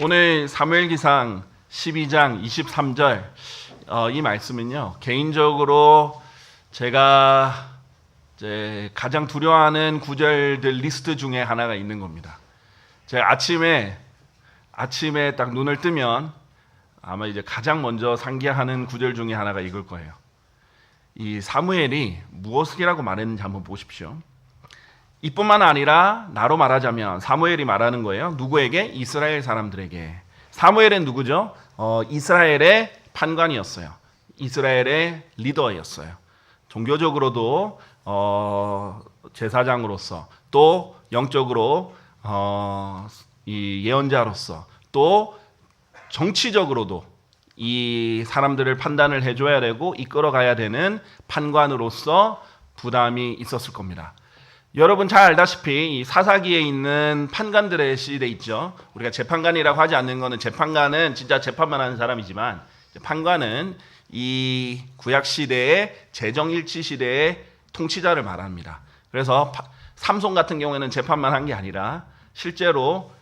오늘 사무엘기상 12장 23절 이 말씀은요, 개인적으로 제가 이제 가장 두려워하는 구절들 리스트 중에 하나가 있는 겁니다. 제가 아침에 딱 눈을 뜨면 아마 이제 가장 먼저 상기하는 구절 중에 하나가 이걸 거예요. 이 사무엘이 무엇이라고 말했는지 한번 보십시오. 이뿐만 아니라 나로 말하자면 사무엘이 말하는 거예요. 누구에게? 이스라엘 사람들에게. 사무엘은 누구죠? 이스라엘의 판관이었어요. 이스라엘의 리더였어요. 종교적으로도 제사장으로서, 또 영적으로 이 예언자로서, 또 정치적으로도 이 사람들을 판단을 해줘야 되고 이끌어가야 되는 판관으로서 부담이 있었을 겁니다. 여러분 잘 알다시피 이 사사기에 있는 판관들의 시대 있죠. 우리가 재판관이라고 하지 않는 것은, 재판관은 진짜 재판만 하는 사람이지만, 판관은 이 구약 시대의 재정일치 시대의 통치자를 말합니다. 그래서 삼손 같은 경우에는 재판만 한 게 아니라 실제로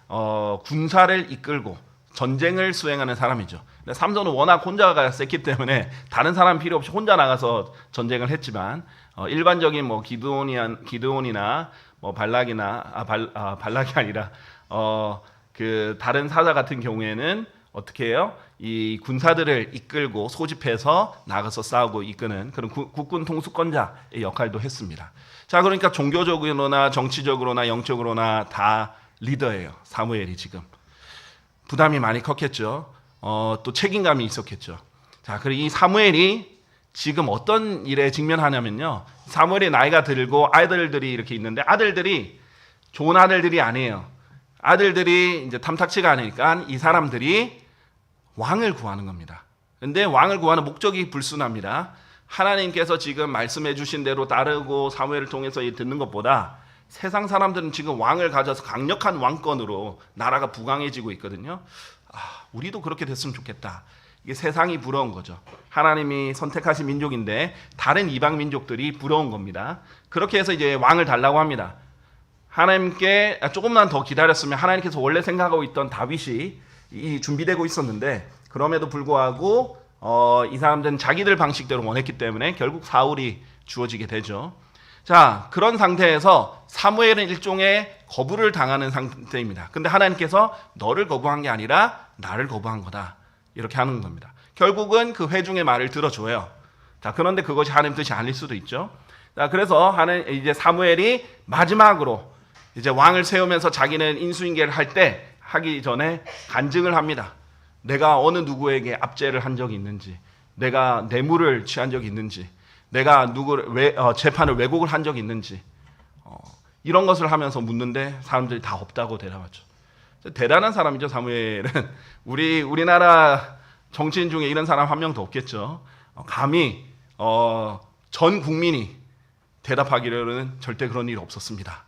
군사를 이끌고 전쟁을 수행하는 사람이죠. 삼손은 워낙 혼자가 셌기 때문에 다른 사람 필요 없이 혼자 나가서 전쟁을 했지만, 일반적인 뭐 기드온이나 뭐 발락이나 발락이 아니라 그 다른 사자 같은 경우에는 어떻게 해요? 이 군사들을 이끌고 소집해서 나가서 싸우고 이끄는 그런 국군 통수권자의 역할도 했습니다. 자, 그러니까 종교적으로나 정치적으로나 영적으로나 다 리더예요. 사무엘이 지금 부담이 많이 컸겠죠. 또 책임감이 있었겠죠. 자, 그리고 이 사무엘이 지금 어떤 일에 직면하냐면요, 사무엘이 나이가 들고 아들들이 이렇게 있는데, 아들들이 좋은 아들들이 아니에요. 아들들이 이제 탐탁치가 않으니까 이 사람들이 왕을 구하는 겁니다. 근데 왕을 구하는 목적이 불순합니다. 하나님께서 지금 말씀해 주신 대로 따르고 사무엘을 통해서 듣는 것보다 세상 사람들은 지금 왕을 가져서 강력한 왕권으로 나라가 부강해지고 있거든요. 우리도 그렇게 됐으면 좋겠다. 이게 세상이 부러운 거죠. 하나님이 선택하신 민족인데 다른 이방 민족들이 부러운 겁니다. 그렇게 해서 이제 왕을 달라고 합니다. 하나님께 조금만 더 기다렸으면 하나님께서 원래 생각하고 있던 다윗이 준비되고 있었는데, 그럼에도 불구하고 이 사람들은 자기들 방식대로 원했기 때문에 결국 사울이 주어지게 되죠. 자, 그런 상태에서 사무엘은 일종의 거부를 당하는 상태입니다. 근데 하나님께서 너를 거부한 게 아니라 나를 거부한 거다, 이렇게 하는 겁니다. 결국은 그 회중의 말을 들어줘요. 자, 그런데 그것이 하나님 뜻이 아닐 수도 있죠. 자, 그래서 이제 사무엘이 마지막으로 이제 왕을 세우면서 자기는 인수인계를 하기 전에 간증을 합니다. 내가 어느 누구에게 압제를 한 적이 있는지, 내가 뇌물을 취한 적이 있는지, 내가 재판을 왜곡을 한 적이 있는지, 이런 것을 하면서 묻는데 사람들이 다 없다고 대답하죠. 대단한 사람이죠, 사무엘은. 우리나라 정치인 중에 이런 사람 한 명도 없겠죠. 감히 전 국민이 대답하기로는 절대 그런 일 없었습니다,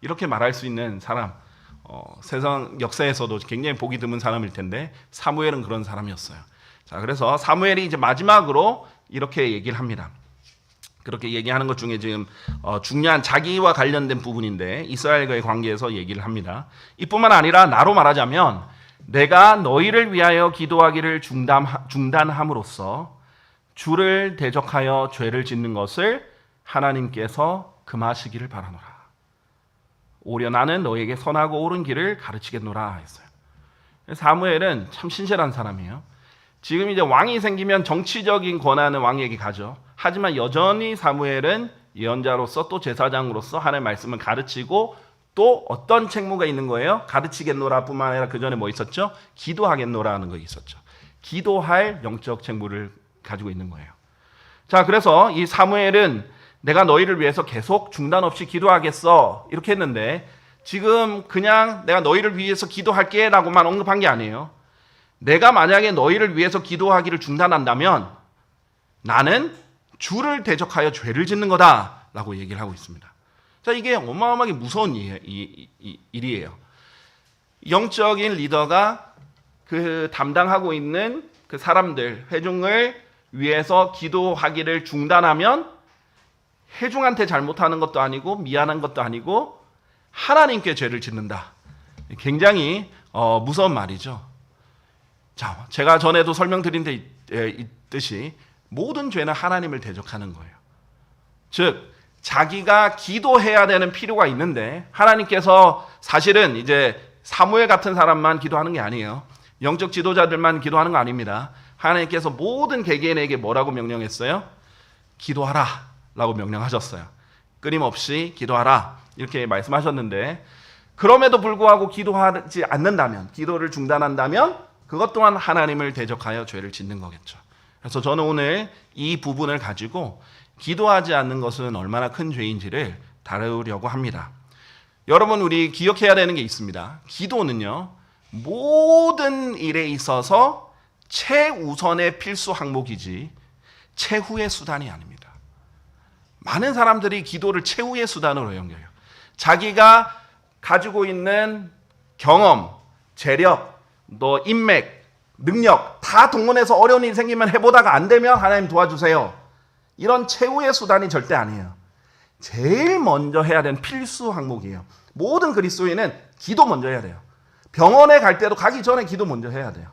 이렇게 말할 수 있는 사람, 세상 역사에서도 굉장히 보기 드문 사람일 텐데 사무엘은 그런 사람이었어요. 자, 그래서 사무엘이 이제 마지막으로 이렇게 얘기를 합니다. 그렇게 얘기하는 것 중에 지금 중요한 자기와 관련된 부분인데 이스라엘과의 관계에서 얘기를 합니다. 이뿐만 아니라 나로 말하자면 내가 너희를 위하여 기도하기를 중단함으로써 주를 대적하여 죄를 짓는 것을 하나님께서 금하시기를 바라노라. 오히려 나는 너에게 선하고 옳은 길을 가르치겠노라 했어요. 사무엘은 참 신실한 사람이에요. 지금 이제 왕이 생기면 정치적인 권한은 왕에게 가죠. 하지만 여전히 사무엘은 예언자로서 또 제사장으로서 하나님의 말씀을 가르치고, 또 어떤 책무가 있는 거예요? 가르치겠노라 뿐만 아니라 그 전에 뭐 있었죠? 기도하겠노라 하는 거 있었죠. 기도할 영적 책무를 가지고 있는 거예요. 자, 그래서 이 사무엘은 내가 너희를 위해서 계속 중단 없이 기도하겠어, 이렇게 했는데, 지금 그냥 내가 너희를 위해서 기도할게 라고만 언급한 게 아니에요. 내가 만약에 너희를 위해서 기도하기를 중단한다면 나는 주를 대적하여 죄를 짓는 거다 라고 얘기를 하고 있습니다. 자, 이게 어마어마하게 무서운 일이에요. 영적인 리더가 그 담당하고 있는 그 사람들, 회중을 위해서 기도하기를 중단하면 회중한테 잘못하는 것도 아니고 미안한 것도 아니고 하나님께 죄를 짓는다. 굉장히 무서운 말이죠. 자, 제가 전에도 설명드린 데 있듯이 모든 죄는 하나님을 대적하는 거예요. 즉 자기가 기도해야 되는 필요가 있는데 하나님께서 사실은 이제 사무엘 같은 사람만 기도하는 게 아니에요. 영적 지도자들만 기도하는 거 아닙니다. 하나님께서 모든 개개인에게 뭐라고 명령했어요? 기도하라 라고 명령하셨어요. 끊임없이 기도하라 이렇게 말씀하셨는데, 그럼에도 불구하고 기도하지 않는다면, 기도를 중단한다면 그것 또한 하나님을 대적하여 죄를 짓는 거겠죠. 그래서 저는 오늘 이 부분을 가지고 기도하지 않는 것은 얼마나 큰 죄인지를 다루려고 합니다. 여러분, 우리 기억해야 되는 게 있습니다. 기도는요, 모든 일에 있어서 최우선의 필수 항목이지 최후의 수단이 아닙니다. 많은 사람들이 기도를 최후의 수단으로 연결해요. 자기가 가지고 있는 경험, 재력, 또 인맥, 능력 다 동원해서 어려운 일이 생기면 해보다가 안 되면 하나님 도와주세요. 이런 최후의 수단이 절대 아니에요. 제일 먼저 해야 되는 필수 항목이에요. 모든 그리스도인은 기도 먼저 해야 돼요. 병원에 갈 때도 가기 전에 기도 먼저 해야 돼요.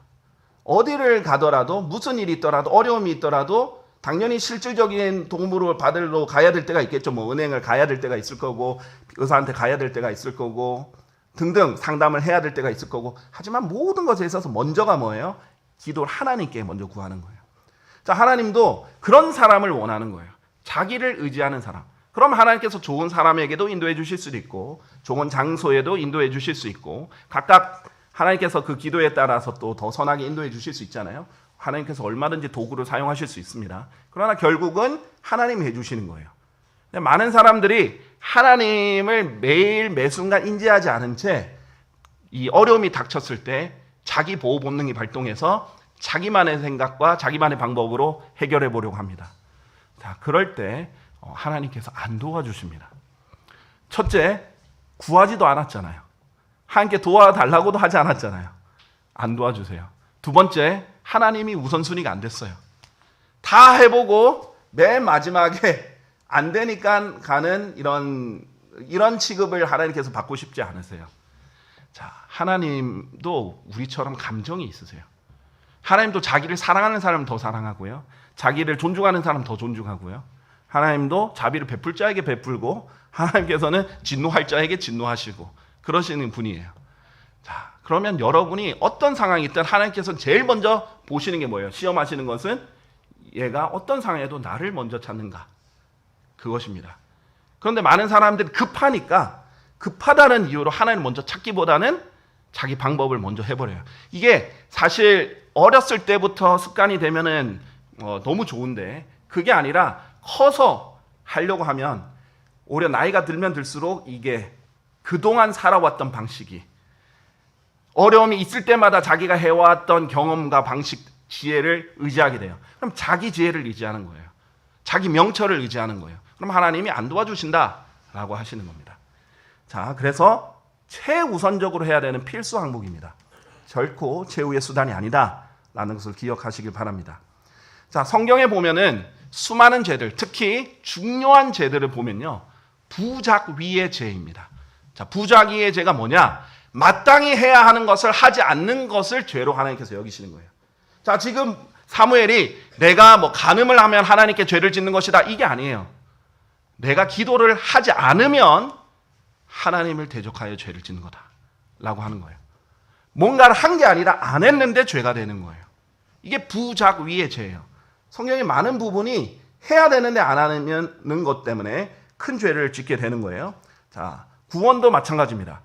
어디를 가더라도 무슨 일이 있더라도 어려움이 있더라도 당연히 실질적인 도움을 받으러 가야 될 때가 있겠죠. 뭐 은행을 가야 될 때가 있을 거고 의사한테 가야 될 때가 있을 거고 등등 상담을 해야 될 때가 있을 거고, 하지만 모든 것에 있어서 먼저가 뭐예요? 기도를 하나님께 먼저 구하는 거예요. 자, 하나님도 그런 사람을 원하는 거예요. 자기를 의지하는 사람. 그럼 하나님께서 좋은 사람에게도 인도해 주실 수도 있고 좋은 장소에도 인도해 주실 수 있고, 각각 하나님께서 그 기도에 따라서 또 더 선하게 인도해 주실 수 있잖아요. 하나님께서 얼마든지 도구를 사용하실 수 있습니다. 그러나 결국은 하나님이 해주시는 거예요. 많은 사람들이 하나님을 매일 매순간 인지하지 않은 채 이 어려움이 닥쳤을 때 자기 보호 본능이 발동해서 자기만의 생각과 자기만의 방법으로 해결해 보려고 합니다. 자, 그럴 때 하나님께서 안 도와주십니다. 첫째, 구하지도 않았잖아요. 하나님께 도와달라고도 하지 않았잖아요. 안 도와주세요. 두 번째, 하나님이 우선순위가 안 됐어요. 다 해보고 맨 마지막에 안 되니까 가는 이런 취급을 하나님께서 받고 싶지 않으세요. 자, 하나님도 우리처럼 감정이 있으세요. 하나님도 자기를 사랑하는 사람은 더 사랑하고요. 자기를 존중하는 사람은 더 존중하고요. 하나님도 자비를 베풀 자에게 베풀고 하나님께서는 진노할 자에게 진노하시고 그러시는 분이에요. 자, 그러면 여러분이 어떤 상황이 있든 하나님께서는 제일 먼저 보시는 게 뭐예요? 시험하시는 것은 얘가 어떤 상황에도 나를 먼저 찾는가, 그것입니다. 그런데 많은 사람들이 급하다는 이유로 하나님을 먼저 찾기보다는 자기 방법을 먼저 해버려요. 이게 사실 어렸을 때부터 습관이 되면은 너무 좋은데, 그게 아니라 커서 하려고 하면 오히려 나이가 들면 들수록 이게 그동안 살아왔던 방식이, 어려움이 있을 때마다 자기가 해왔던 경험과 방식, 지혜를 의지하게 돼요. 그럼 자기 지혜를 의지하는 거예요. 자기 명철을 의지하는 거예요. 그럼 하나님이 안 도와주신다라고 하시는 겁니다. 자, 그래서 최우선적으로 해야 되는 필수 항목입니다. 결코 최후의 수단이 아니다라는 것을 기억하시길 바랍니다. 자, 성경에 보면은 수많은 죄들, 특히 중요한 죄들을 보면요, 부작위의 죄입니다. 자, 부작위의 죄가 뭐냐? 마땅히 해야 하는 것을 하지 않는 것을 죄로 하나님께서 여기시는 거예요. 자, 지금 사무엘이 내가 간음을 하면 하나님께 죄를 짓는 것이다, 이게 아니에요. 내가 기도를 하지 않으면 하나님을 대적하여 죄를 짓는 거다 라고 하는 거예요. 뭔가를 한 게 아니라 안 했는데 죄가 되는 거예요. 이게 부작위의 죄예요. 성경의 많은 부분이 해야 되는데 안 하는 것 때문에 큰 죄를 짓게 되는 거예요. 자, 구원도 마찬가지입니다.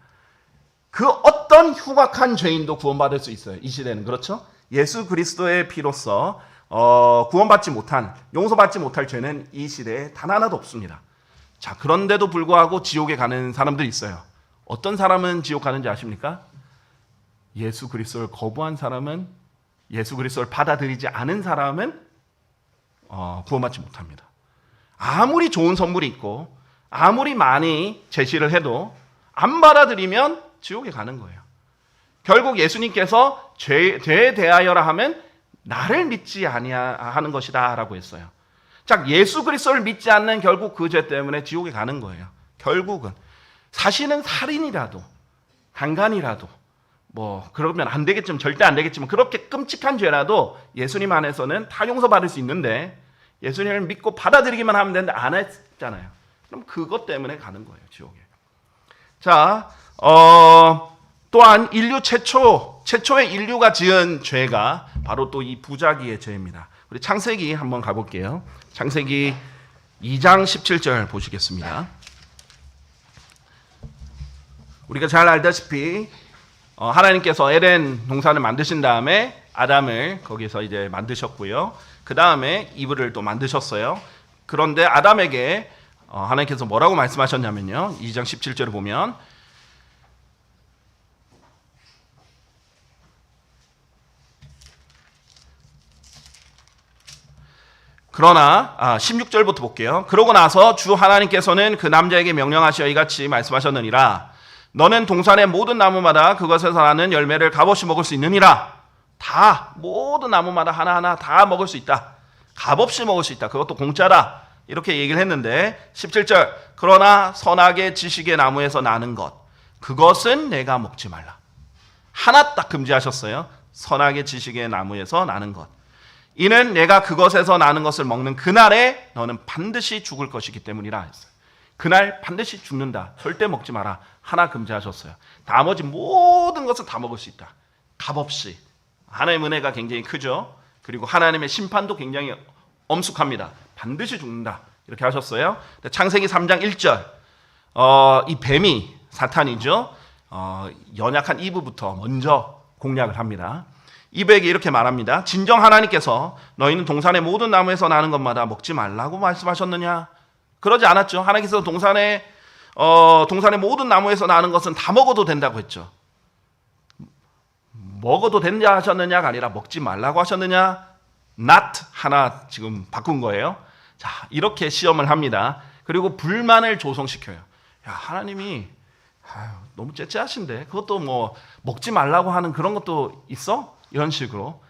그 어떤 흉악한 죄인도 구원받을 수 있어요. 이 시대는. 그렇죠? 예수 그리스도의 피로써 구원받지 못한, 용서받지 못할 죄는 이 시대에 단 하나도 없습니다. 자, 그런데도 불구하고 지옥에 가는 사람들이 있어요. 어떤 사람은 지옥 가는지 아십니까? 예수 그리스도를 거부한 사람은, 예수 그리스도를 받아들이지 않은 사람은 구원받지 못합니다. 아무리 좋은 선물이 있고 아무리 많이 제시를 해도 안 받아들이면 지옥에 가는 거예요. 결국 예수님께서 죄에 대하여라 하면 나를 믿지 아니하는 것이다 라고 했어요. 자, 예수 그리스도를 믿지 않는 결국 그 죄 때문에 지옥에 가는 거예요. 결국은 사실은 살인이라도 강간이라도 뭐 그러면 안 되겠지만 절대 안 되겠지만 그렇게 끔찍한 죄라도 예수님 안에서는 다 용서받을 수 있는데 예수님을 믿고 받아들이기만 하면 되는데 안 했잖아요. 그럼 그것 때문에 가는 거예요, 지옥에. 자, 또한 인류 최초의 인류가 지은 죄가 바로 또 이 부자기의 죄입니다. 우리 창세기 한번 가볼게요. 창세기 2장 17절 보시겠습니다. 우리가 잘 알다시피 하나님께서 에덴 동산을 만드신 다음에 아담을 거기서 이제 만드셨고요. 그 다음에 이브를 또 만드셨어요. 그런데 아담에게 하나님께서 뭐라고 말씀하셨냐면요. 2장 17절을 보면 그러나 16절부터 볼게요. 그러고 나서 주 하나님께서는 그 남자에게 명령하시어 이같이 말씀하셨느니라. 너는 동산의 모든 나무마다 그것에서 나는 열매를 값없이 먹을 수 있느니라. 다 모든 나무마다 하나하나 다 먹을 수 있다. 값없이 먹을 수 있다. 그것도 공짜다. 이렇게 얘기를 했는데 17절 그러나 선악의 지식의 나무에서 나는 것 그것은 내가 먹지 말라. 하나 딱 금지하셨어요. 선악의 지식의 나무에서 나는 것. 이는 내가 그것에서 나는 것을 먹는 그날에 너는 반드시 죽을 것이기 때문이라 했어요. 그날 반드시 죽는다. 절대 먹지 마라. 하나 금지하셨어요. 나머지 모든 것은 다 먹을 수 있다. 값없이. 하나님의 은혜가 굉장히 크죠. 그리고 하나님의 심판도 굉장히 엄숙합니다. 반드시 죽는다. 이렇게 하셨어요. 창세기 3장 1절 이 뱀이 사탄이죠. 연약한 이브부터 먼저 공략을 합니다. 이브에게 이렇게 말합니다. 진정 하나님께서 너희는 동산의 모든 나무에서 나는 것마다 먹지 말라고 말씀하셨느냐? 그러지 않았죠. 하나님께서 동산의 모든 나무에서 나는 것은 다 먹어도 된다고 했죠. 먹어도 된다 하셨느냐가 아니라 먹지 말라고 하셨느냐? not 하나 지금 바꾼 거예요. 자, 이렇게 시험을 합니다. 그리고 불만을 조성시켜요. 야, 하나님이 너무 째째하신데 그것도 뭐 먹지 말라고 하는 그런 것도 있어? 이런 식으로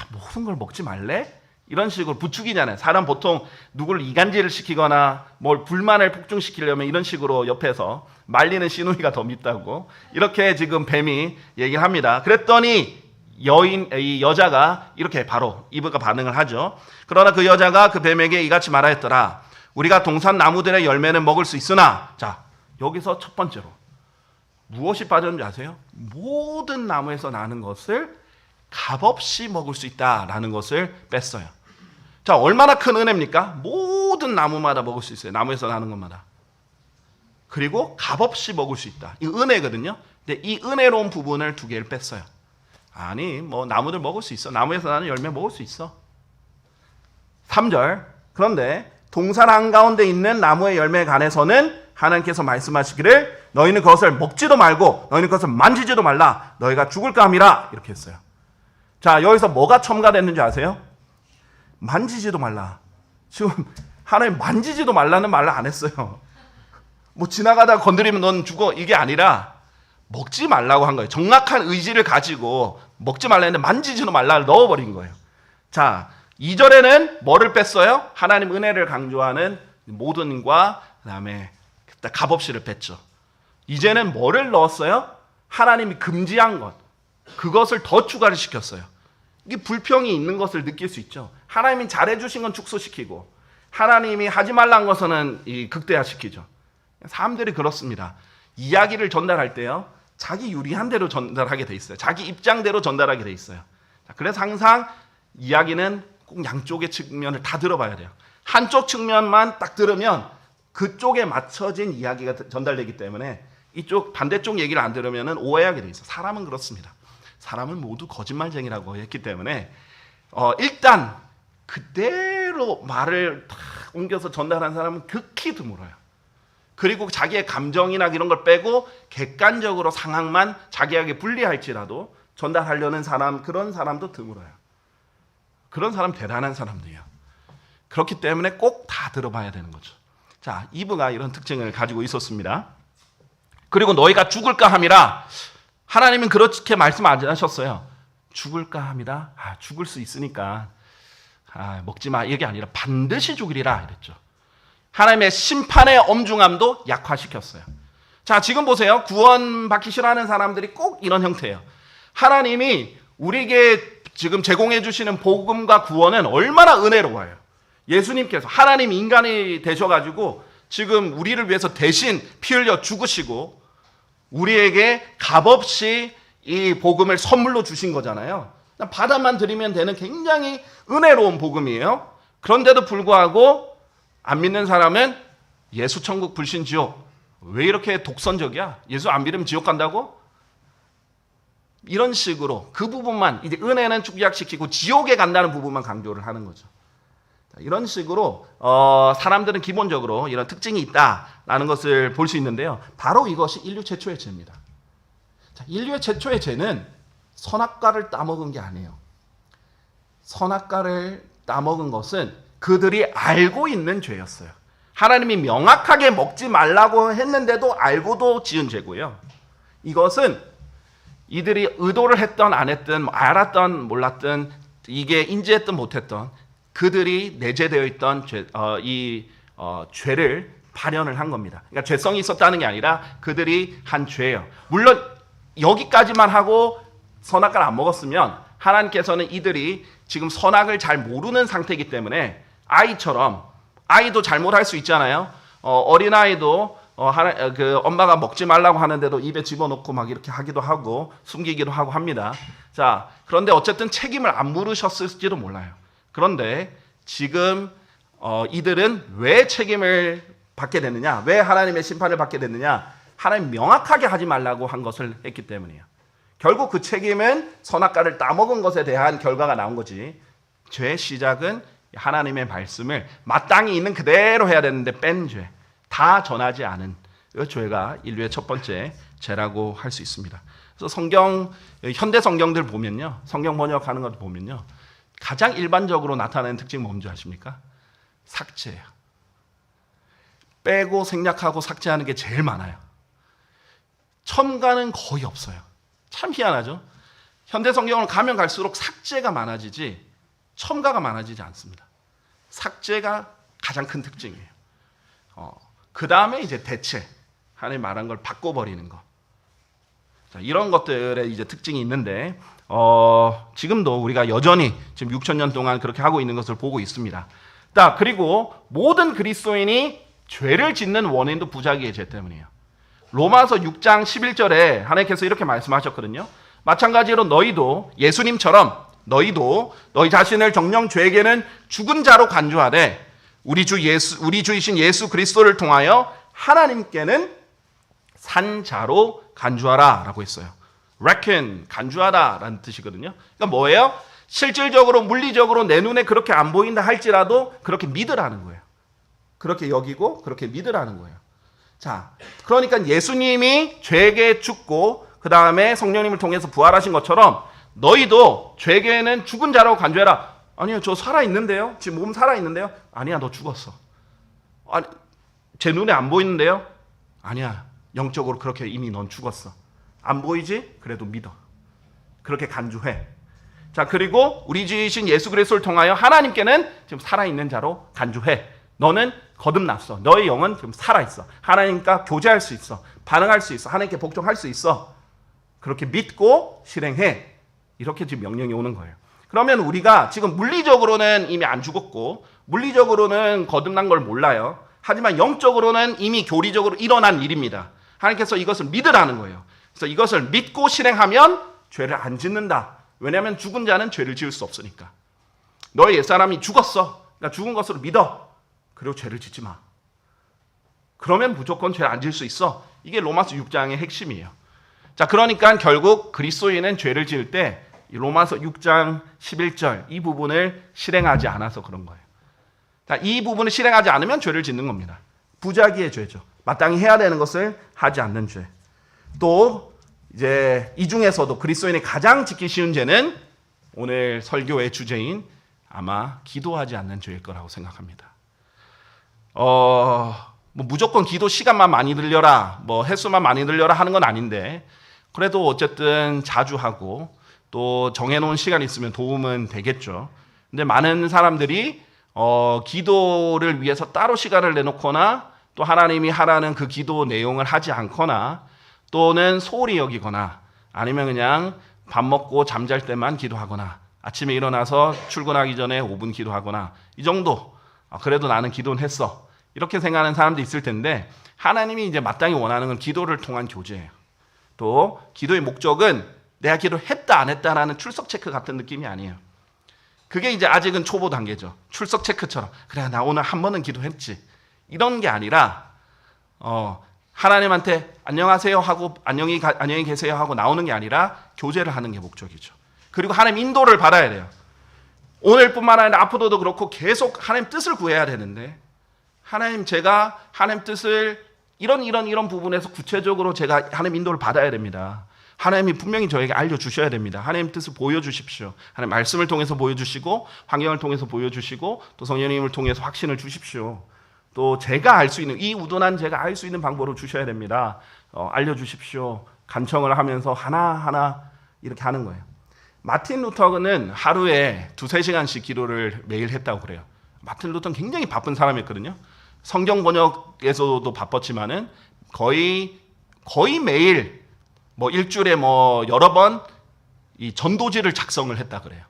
모든 걸 먹지 말래? 이런 식으로 부추기잖아요. 사람 보통 누구를 이간질을 시키거나 뭘 불만을 폭증시키려면 이런 식으로 옆에서 말리는 시누이가 더 밉다고 이렇게 지금 뱀이 얘기를 합니다. 그랬더니 이 여자가 이렇게 바로 이브가 반응을 하죠. 그러나 그 여자가 그 뱀에게 이같이 말하였더라. 우리가 동산 나무들의 열매는 먹을 수 있으나 자 여기서 첫 번째로 무엇이 빠졌는지 아세요? 모든 나무에서 나는 것을 값없이 먹을 수 있다라는 것을 뺐어요. 자, 얼마나 큰 은혜입니까? 모든 나무마다 먹을 수 있어요. 나무에서 나는 것마다. 그리고 값없이 먹을 수 있다. 이 은혜거든요. 근데 이 은혜로운 부분을 두 개를 뺐어요. 아니, 뭐 나무들 먹을 수 있어. 나무에서 나는 열매 먹을 수 있어. 3절. 그런데 동산 한가운데 있는 나무의 열매에 관해서는 하나님께서 말씀하시기를 너희는 그것을 먹지도 말고 너희는 그것을 만지지도 말라. 너희가 죽을까 함이라. 이렇게 했어요. 자, 여기서 뭐가 첨가됐는지 아세요? 만지지도 말라. 지금 하나님 만지지도 말라는 말을 안 했어요. 뭐 지나가다 건드리면 넌 죽어 이게 아니라 먹지 말라고 한 거예요. 정확한 의지를 가지고 먹지 말라 했는데 만지지도 말라를 넣어버린 거예요. 자, 2절에는 뭐를 뺐어요? 하나님 은혜를 강조하는 모든과 그다음에 값없이를 뺐죠. 이제는 뭐를 넣었어요? 하나님이 금지한 것. 그것을 더 추가를 시켰어요. 이게 불평이 있는 것을 느낄 수 있죠. 하나님이 잘해주신 건 축소시키고 하나님이 하지 말란 것은 극대화시키죠. 사람들이 그렇습니다. 이야기를 전달할 때요. 자기 유리한 대로 전달하게 돼 있어요. 자기 입장대로 전달하게 돼 있어요. 그래서 항상 이야기는 꼭 양쪽의 측면을 다 들어봐야 돼요. 한쪽 측면만 딱 들으면 그쪽에 맞춰진 이야기가 전달되기 때문에 이쪽 반대쪽 얘기를 안 들으면 오해하게 돼 있어요. 사람은 그렇습니다. 사람은 모두 거짓말쟁이라고 했기 때문에 일단 그대로 말을 딱 옮겨서 전달하는 사람은 극히 드물어요. 그리고 자기의 감정이나 이런 걸 빼고 객관적으로 상황만 자기에게 불리할지라도 전달하려는 사람, 그런 사람도 드물어요. 그런 사람 대단한 사람들이에요. 그렇기 때문에 꼭 다 들어봐야 되는 거죠. 자, 이브가 이런 특징을 가지고 있었습니다. 그리고 너희가 죽을까 함이라. 하나님은 그렇게 말씀 안 하셨어요. 죽을까 함이라. 죽을 수 있으니까 먹지 마. 이게 아니라 반드시 죽으리라 이랬죠. 하나님의 심판의 엄중함도 약화시켰어요. 자, 지금 보세요. 구원받기 싫어하는 사람들이 꼭 이런 형태예요. 하나님이 우리에게 지금 제공해 주시는 복음과 구원은 얼마나 은혜로워요. 예수님께서 하나님 인간이 되셔가지고 지금 우리를 위해서 대신 피 흘려 죽으시고 우리에게 값없이 이 복음을 선물로 주신 거잖아요. 받아만 드리면 되는 굉장히 은혜로운 복음이에요. 그런데도 불구하고 안 믿는 사람은 예수 천국 불신 지옥. 왜 이렇게 독선적이야? 예수 안 믿으면 지옥 간다고? 이런 식으로 그 부분만, 이제 은혜는 축약시키고 지옥에 간다는 부분만 강조를 하는 거죠. 이런 식으로 사람들은 기본적으로 이런 특징이 있다라는 것을 볼 수 있는데요. 바로 이것이 인류 최초의 죄입니다. 자, 인류의 최초의 죄는 선악과를 따먹은 게 아니에요. 선악과를 따먹은 것은 그들이 알고 있는 죄였어요. 하나님이 명확하게 먹지 말라고 했는데도 알고도 지은 죄고요. 이것은 이들이 의도를 했던 안 했던, 알았던 몰랐던, 이게 인지했던 못했던 그들이 내재되어 있던 죄를 발현을 한 겁니다. 그러니까 죄성이 있었다는 게 아니라 그들이 한 죄예요. 물론 여기까지만 하고 선악과를 안 먹었으면 하나님께서는 이들이 지금 선악을 잘 모르는 상태이기 때문에 아이처럼, 아이도 잘못할 수 있잖아요. 어린아이도 엄마가 먹지 말라고 하는데도 입에 집어넣고 막 이렇게 하기도 하고 숨기기도 하고 합니다. 자, 그런데 어쨌든 책임을 안 물으셨을지도 몰라요. 그런데 지금 이들은 왜 책임을 받게 됐느냐? 왜 하나님의 심판을 받게 됐느냐? 하나님 명확하게 하지 말라고 한 것을 했기 때문이에요. 결국 그 책임은 선악과를 따먹은 것에 대한 결과가 나온 거지. 죄의 시작은 하나님의 말씀을 마땅히 있는 그대로 해야 되는데 뺀 죄, 다 전하지 않은 그 죄가 인류의 첫 번째 죄라고 할 수 있습니다. 그래서 현대 성경들 보면요, 성경 번역하는 것 보면요, 가장 일반적으로 나타나는 특징이 뭔지 아십니까? 삭제예요. 빼고 생략하고 삭제하는 게 제일 많아요. 첨가는 거의 없어요. 참 희한하죠? 현대 성경을 가면 갈수록 삭제가 많아지지 첨가가 많아지지 않습니다. 삭제가 가장 큰 특징이에요. 그 다음에 이제 대체, 하나님 말한 걸 바꿔버리는 것. 자, 이런 것들의 이제 특징이 있는데, 지금도 우리가 여전히 지금 6,000년 동안 그렇게 하고 있는 것을 보고 있습니다. 자, 그리고 모든 그리스도인이 죄를 짓는 원인도 부자기의 죄 때문이에요. 로마서 6장 11절에 하나님께서 이렇게 말씀하셨거든요. 마찬가지로 너희도 예수님처럼 너희도 너희 자신을 정녕 죄에게는 죽은 자로 간주하되 우리 주이신 예수 그리스도를 통하여 하나님께는 산 자로 간주하라라고 했어요. reckon, 간주하다라는 뜻이거든요. 그러니까 뭐예요? 실질적으로 물리적으로 내 눈에 그렇게 안 보인다 할지라도 그렇게 믿으라는 거예요. 그렇게 여기고 그렇게 믿으라는 거예요. 자, 그러니까 예수님이 죄에게 죽고 그 다음에 성령님을 통해서 부활하신 것처럼 너희도 죄에게는 죽은 자라고 간주해라. 아니요, 저 살아있는데요. 지금 몸 살아있는데요. 아니야, 너 죽었어. 아니, 제 눈에 안 보이는데요. 아니야, 영적으로 그렇게 이미 넌 죽었어. 안 보이지? 그래도 믿어. 그렇게 간주해. 자, 그리고 우리 주이신 예수 그리스도를 통하여 하나님께는 지금 살아있는 자로 간주해. 너는 거듭났어. 너의 영은 지금 살아있어. 하나님과 교제할 수 있어. 반응할 수 있어. 하나님께 복종할 수 있어. 그렇게 믿고 실행해. 이렇게 지금 명령이 오는 거예요. 그러면 우리가 지금 물리적으로는 이미 안 죽었고 물리적으로는 거듭난 걸 몰라요. 하지만 영적으로는 이미 교리적으로 일어난 일입니다. 하나님께서 이것을 믿으라는 거예요. 그래서 이것을 믿고 실행하면 죄를 안 짓는다. 왜냐하면 죽은 자는 죄를 지을 수 없으니까. 너의 옛사람이 죽었어. 그러니까 죽은 것으로 믿어. 그리고 죄를 짓지 마. 그러면 무조건 죄를 안 지을 수 있어. 이게 로마서 6장의 핵심이에요. 자, 그러니까 결국 그리스도인은 죄를 지을 때 로마서 6장 11절 이 부분을 실행하지 않아서 그런 거예요. 자, 이 부분을 실행하지 않으면 죄를 짓는 겁니다. 부자기의 죄죠. 마땅히 해야 되는 것을 하지 않는 죄. 또 이제 이 중에서도 그리스도인이 가장 지기 쉬운 죄는 오늘 설교의 주제인 아마 기도하지 않는 죄일 거라고 생각합니다. 뭐 무조건 기도 시간만 많이 들려라, 뭐 횟수만 많이 들려라 하는 건 아닌데 그래도 어쨌든 자주 하고 또 정해놓은 시간이 있으면 도움은 되겠죠. 근데 많은 사람들이 기도를 위해서 따로 시간을 내놓거나 또 하나님이 하라는 그 기도 내용을 하지 않거나 또는 소홀히 여기거나 아니면 그냥 밥 먹고 잠잘 때만 기도하거나 아침에 일어나서 출근하기 전에 5분 기도하거나 이 정도. 그래도 나는 기도는 했어. 이렇게 생각하는 사람도 있을 텐데 하나님이 이제 마땅히 원하는 건 기도를 통한 교제예요. 또 기도의 목적은 내가 기도했다 안 했다라는 출석 체크 같은 느낌이 아니에요. 그게 이제 아직은 초보 단계죠. 출석 체크처럼 그래 나 오늘 한 번은 기도했지. 이런 게 아니라 하나님한테 안녕하세요 하고 안녕히 계세요 하고 나오는 게 아니라 교제를 하는 게 목적이죠. 그리고 하나님 인도를 받아야 돼요. 오늘뿐만 아니라 앞으로도 그렇고 계속 하나님 뜻을 구해야 되는데 하나님 제가 하나님 뜻을 이런 부분에서 구체적으로 제가 하나님 인도를 받아야 됩니다. 하나님이 분명히 저에게 알려주셔야 됩니다. 하나님 뜻을 보여주십시오. 하나님 말씀을 통해서 보여주시고 환경을 통해서 보여주시고 또 성령님을 통해서 확신을 주십시오. 또 제가 알 수 있는 이 우둔한 제가 알 수 있는 방법으로 주셔야 됩니다. 알려주십시오. 간청을 하면서 하나하나 이렇게 하는 거예요. 마틴 루터는 하루에 2-3시간씩 기도를 매일 했다고 그래요. 마틴 루터는 굉장히 바쁜 사람이었거든요. 성경 번역에서도 바빴지만은 거의 매일 일주일에 여러 번 이 전도지를 작성을 했다 그래요.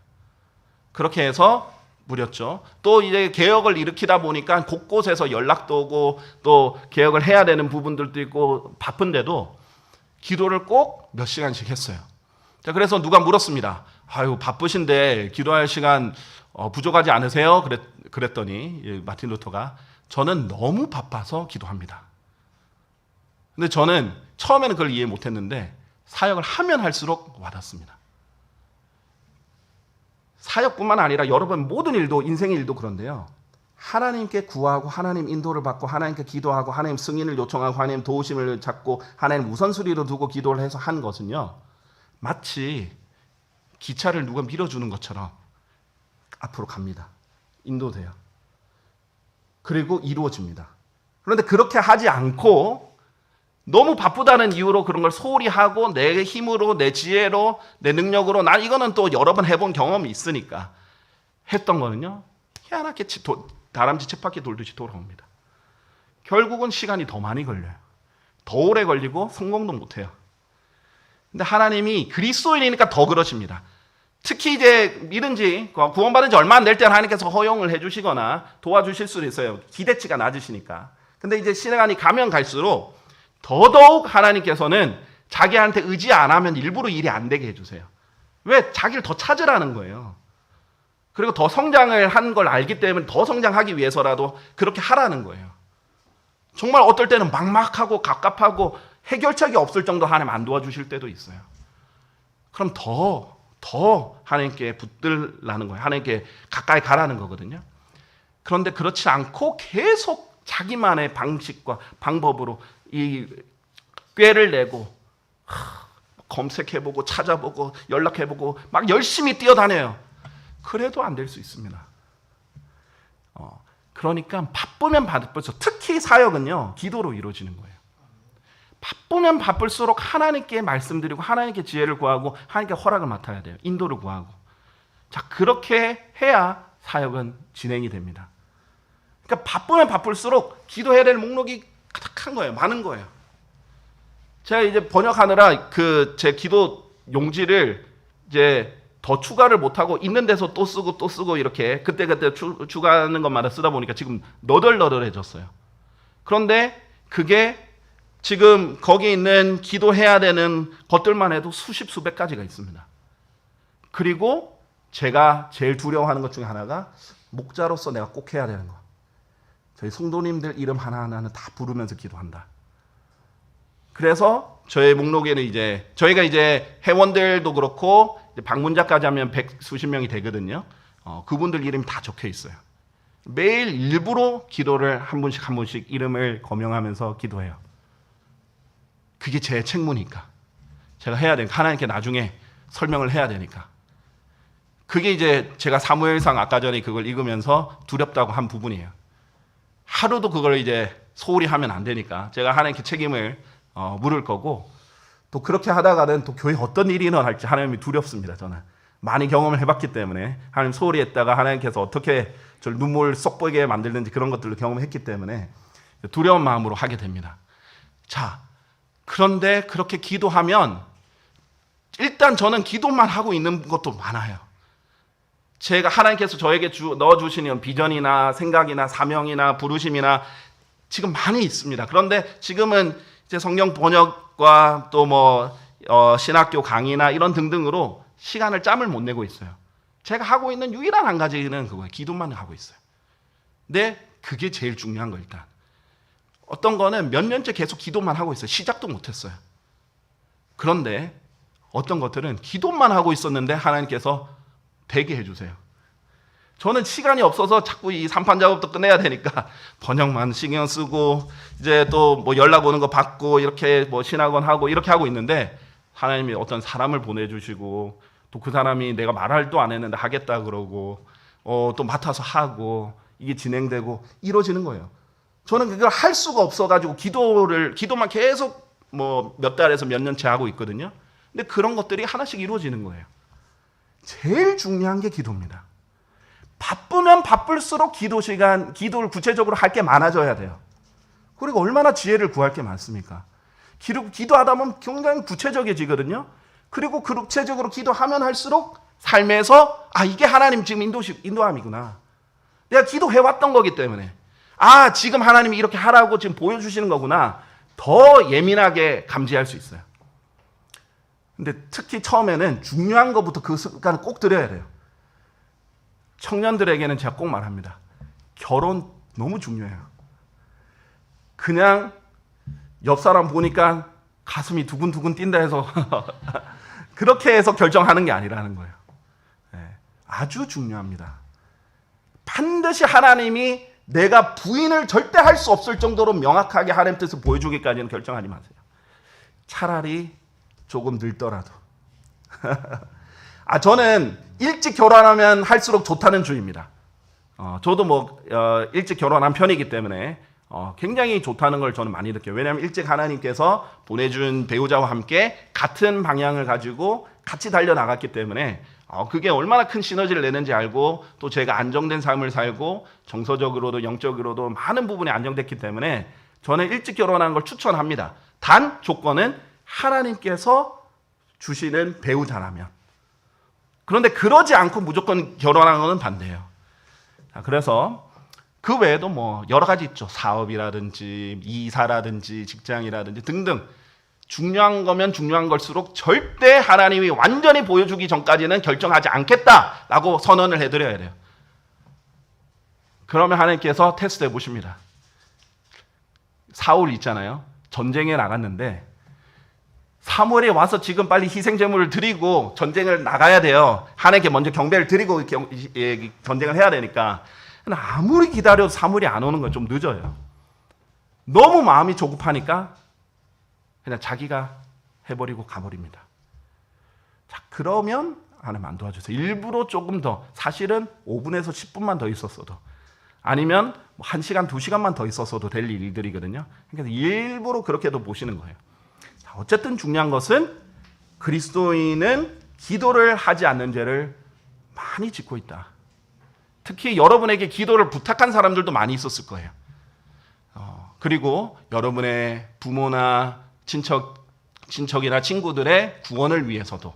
그렇게 해서 무렸죠. 또 이제 개혁을 일으키다 보니까 곳곳에서 연락도 오고 또 개혁을 해야 되는 부분들도 있고 바쁜데도 기도를 꼭 몇 시간씩 했어요. 자, 그래서 누가 물었습니다. 아유, 바쁘신데 기도할 시간 부족하지 않으세요? 그랬더니 마틴 루터가 저는 너무 바빠서 기도합니다. 근데 저는 처음에는 그걸 이해 못했는데 사역을 하면 할수록 와닿습니다. 사역뿐만 아니라 여러분 모든 일도 인생의 일도 그런데요. 하나님께 구하고 하나님 인도를 받고 하나님께 기도하고 하나님 승인을 요청하고 하나님 도우심을 찾고 하나님 우선순위로 두고 기도를 해서 한 것은요. 마치 기차를 누가 밀어주는 것처럼 앞으로 갑니다. 인도돼요. 그리고 이루어집니다. 그런데 그렇게 하지 않고 너무 바쁘다는 이유로 그런 걸 소홀히 하고 내 힘으로 내 지혜로 내 능력으로 난 이거는 또 여러 번 해본 경험이 있으니까 했던 거는요. 희한하게 다람쥐 쳇바퀴 돌듯이 돌아옵니다. 결국은 시간이 더 많이 걸려요. 더 오래 걸리고 성공도 못해요. 근데 하나님이 그리스도인이니까 더 그러십니다. 특히 이제 믿은 지 구원받은 지 얼마 안 될 때는 하나님께서 허용을 해주시거나 도와주실 수도 있어요. 기대치가 낮으시니까. 근데 이제 시간이 가면 갈수록 더더욱 하나님께서는 자기한테 의지 안 하면 일부러 일이 안 되게 해주세요. 왜? 자기를 더 찾으라는 거예요. 그리고 더 성장을 한 걸 알기 때문에 더 성장하기 위해서라도 그렇게 하라는 거예요. 정말 어떨 때는 막막하고 갑갑하고 해결책이 없을 정도 하나님 안 도와주실 때도 있어요. 그럼 더 하나님께 붙들라는 거예요. 하나님께 가까이 가라는 거거든요. 그런데 그렇지 않고 계속 자기만의 방식과 방법으로 이 꾀를 내고 검색해보고 찾아보고 연락해보고 막 열심히 뛰어다녀요. 그래도 안 될 수 있습니다. 그러니까 바쁘면 바쁠수록 특히 사역은요 기도로 이루어지는 거예요. 바쁘면 바쁠수록 하나님께 말씀드리고 하나님께 지혜를 구하고 하나님께 허락을 맡아야 돼요. 인도를 구하고. 자, 그렇게 해야 사역은 진행이 됩니다. 그러니까 바쁘면 바쁠수록 기도해야 될 목록이 가득한 거예요. 많은 거예요. 제가 이제 번역하느라 제 기도 용지를 이제 더 추가를 못하고 있는 데서 또 쓰고 이렇게 그때그때 추가하는 것마다 쓰다 보니까 지금 너덜너덜해졌어요. 그런데 그게 지금 거기 있는 기도해야 되는 것들만 해도 수백 가지가 있습니다. 그리고 제가 제일 두려워하는 것 중에 하나가 목자로서 내가 꼭 해야 되는 거. 저희 성도님들 이름 하나하나는 다 부르면서 기도한다. 그래서 저의 목록에는 이제 저희가 이제 회원들도 그렇고 방문자까지 하면 100수십 명이 되거든요. 그분들 이름이 다 적혀 있어요. 매일 일부러 기도를 한 분씩 이름을 거명하면서 기도해요. 그게 제 책무니까. 제가 해야 되니까. 하나님께 나중에 설명을 해야 되니까. 그게 이제 제가 사무엘상 아까 전에 그걸 읽으면서 두렵다고 한 부분이에요. 하루도 그걸 이제 소홀히 하면 안 되니까 제가 하나님께 책임을 물을 거고 또 그렇게 하다가는 또 교회에 어떤 일이 일어날지 하나님이 두렵습니다. 저는 많이 경험을 해봤기 때문에 하나님 소홀히 했다가 하나님께서 어떻게 저를 눈물 쏙 보이게 만들는지 그런 것들을 경험했기 때문에 두려운 마음으로 하게 됩니다. 자, 그런데 그렇게 기도하면 일단 저는 기도만 하고 있는 것도 많아요. 제가 하나님께서 저에게 넣어주시는 비전이나 생각이나 사명이나 부르심이나 지금 많이 있습니다. 그런데 지금은 이제 성경 번역과 또 신학교 강의나 이런 등등으로 시간을 짬을 못 내고 있어요. 제가 하고 있는 유일한 한 가지는 그거예요. 기도만 하고 있어요. 근데 그게 제일 중요한 거 일단. 어떤 거는 몇 년째 계속 기도만 하고 있어요. 시작도 못 했어요. 그런데 어떤 것들은 기도만 하고 있었는데 하나님께서 되게 해주세요. 저는 시간이 없어서 자꾸 이 산판 작업도 끝내야 되니까 번역만 신경 쓰고 이제 또 연락 오는 거 받고 이렇게 신학원 하고 이렇게 하고 있는데 하나님이 어떤 사람을 보내주시고 또 그 사람이 내가 말할 도 안 했는데 하겠다 그러고 또 맡아서 하고 이게 진행되고 이루어지는 거예요. 저는 그걸 할 수가 없어가지고 기도만 계속 몇 달에서 몇 년째 하고 있거든요. 근데 그런 것들이 하나씩 이루어지는 거예요. 제일 중요한 게 기도입니다. 바쁘면 바쁠수록 기도를 구체적으로 할 게 많아져야 돼요. 그리고 얼마나 지혜를 구할 게 많습니까? 기도하다 보면 굉장히 구체적이지거든요. 그리고 구체적으로 기도하면 할수록 삶에서 이게 하나님 지금 인도함이구나. 내가 기도해왔던 거기 때문에 지금 하나님이 이렇게 하라고 지금 보여주시는 거구나. 더 예민하게 감지할 수 있어요. 근데 특히 처음에는 중요한 것부터 그 습관을 꼭 들여야 돼요. 청년들에게는 제가 꼭 말합니다. 결혼 너무 중요해요. 그냥 옆 사람 보니까 가슴이 두근두근 뛴다 해서 그렇게 해서 결정하는 게 아니라는 거예요. 아주 중요합니다. 반드시 하나님이 내가 부인을 절대 할 수 없을 정도로 명확하게 하나님 뜻을 보여주기까지는 결정하지 마세요. 차라리 조금 늙더라도. 저는 일찍 결혼하면 할수록 좋다는 주의입니다. 저도 일찍 결혼한 편이기 때문에 굉장히 좋다는 걸 저는 많이 느껴요. 왜냐하면 일찍 하나님께서 보내준 배우자와 함께 같은 방향을 가지고 같이 달려나갔기 때문에 그게 얼마나 큰 시너지를 내는지 알고 또 제가 안정된 삶을 살고 정서적으로도 영적으로도 많은 부분이 안정됐기 때문에 저는 일찍 결혼하는 걸 추천합니다. 단 조건은 하나님께서 주시는 배우자라면. 그런데 그러지 않고 무조건 결혼하는 것은 반대예요. 그래서 그 외에도 여러 가지 있죠. 사업이라든지 이사라든지 직장이라든지 등등. 중요한 거면 중요한 걸수록 절대 하나님이 완전히 보여주기 전까지는 결정하지 않겠다라고 선언을 해드려야 돼요. 그러면 하나님께서 테스트해 보십니다. 사울 있잖아요. 전쟁에 나갔는데 사무엘이 와서 지금 빨리 희생제물을 드리고 전쟁을 나가야 돼요. 하나님께 먼저 경배를 드리고 전쟁을 해야 되니까. 아무리 기다려도 사무엘이 안 오는 건 좀 늦어요. 너무 마음이 조급하니까 그냥 자기가 해버리고 가버립니다. 자, 그러면 하나님 안 도와주세요. 일부러 조금 더, 사실은 5분에서 10분만 더 있었어도, 아니면 1시간, 2시간만 더 있었어도 될 일들이거든요. 그러니까 일부러 그렇게도 보시는 거예요. 자, 어쨌든 중요한 것은 그리스도인은 기도를 하지 않는 죄를 많이 짓고 있다. 특히 여러분에게 기도를 부탁한 사람들도 많이 있었을 거예요. 그리고 여러분의 부모나 친척이나 친구들의 구원을 위해서도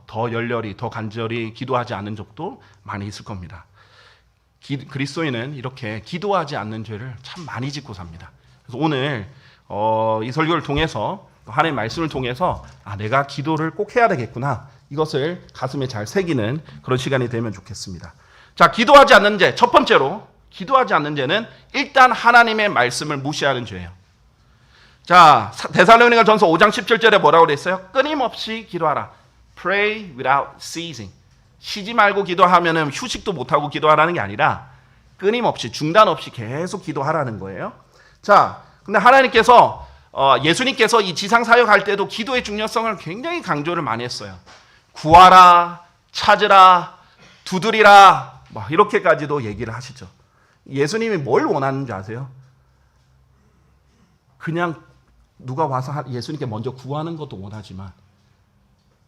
더 열렬히, 더 간절히 기도하지 않은 적도 많이 있을 겁니다. 그리스도인은 이렇게 기도하지 않는 죄를 참 많이 짓고 삽니다. 그래서 오늘 이 설교를 통해서 하나님의 말씀을 통해서 내가 기도를 꼭 해야 되겠구나. 이것을 가슴에 잘 새기는 그런 시간이 되면 좋겠습니다. 자, 기도하지 않는 죄. 첫 번째로 기도하지 않는 죄는 일단 하나님의 말씀을 무시하는 죄예요. 자, 데살로니가전서 5장 17절에 뭐라고 그랬어요? 끊임없이 기도하라. Pray without ceasing. 쉬지 말고 기도하면은 휴식도 못 하고 기도하라는 게 아니라 끊임없이 중단 없이 계속 기도하라는 거예요. 자, 근데 하나님께서 예수님께서 이 지상 사역할 때도 기도의 중요성을 굉장히 강조를 많이 했어요. 구하라, 찾으라, 두드리라, 이렇게까지도 얘기를 하시죠. 예수님이 뭘 원하는지 아세요? 그냥 누가 와서 예수님께 먼저 구하는 것도 원하지만,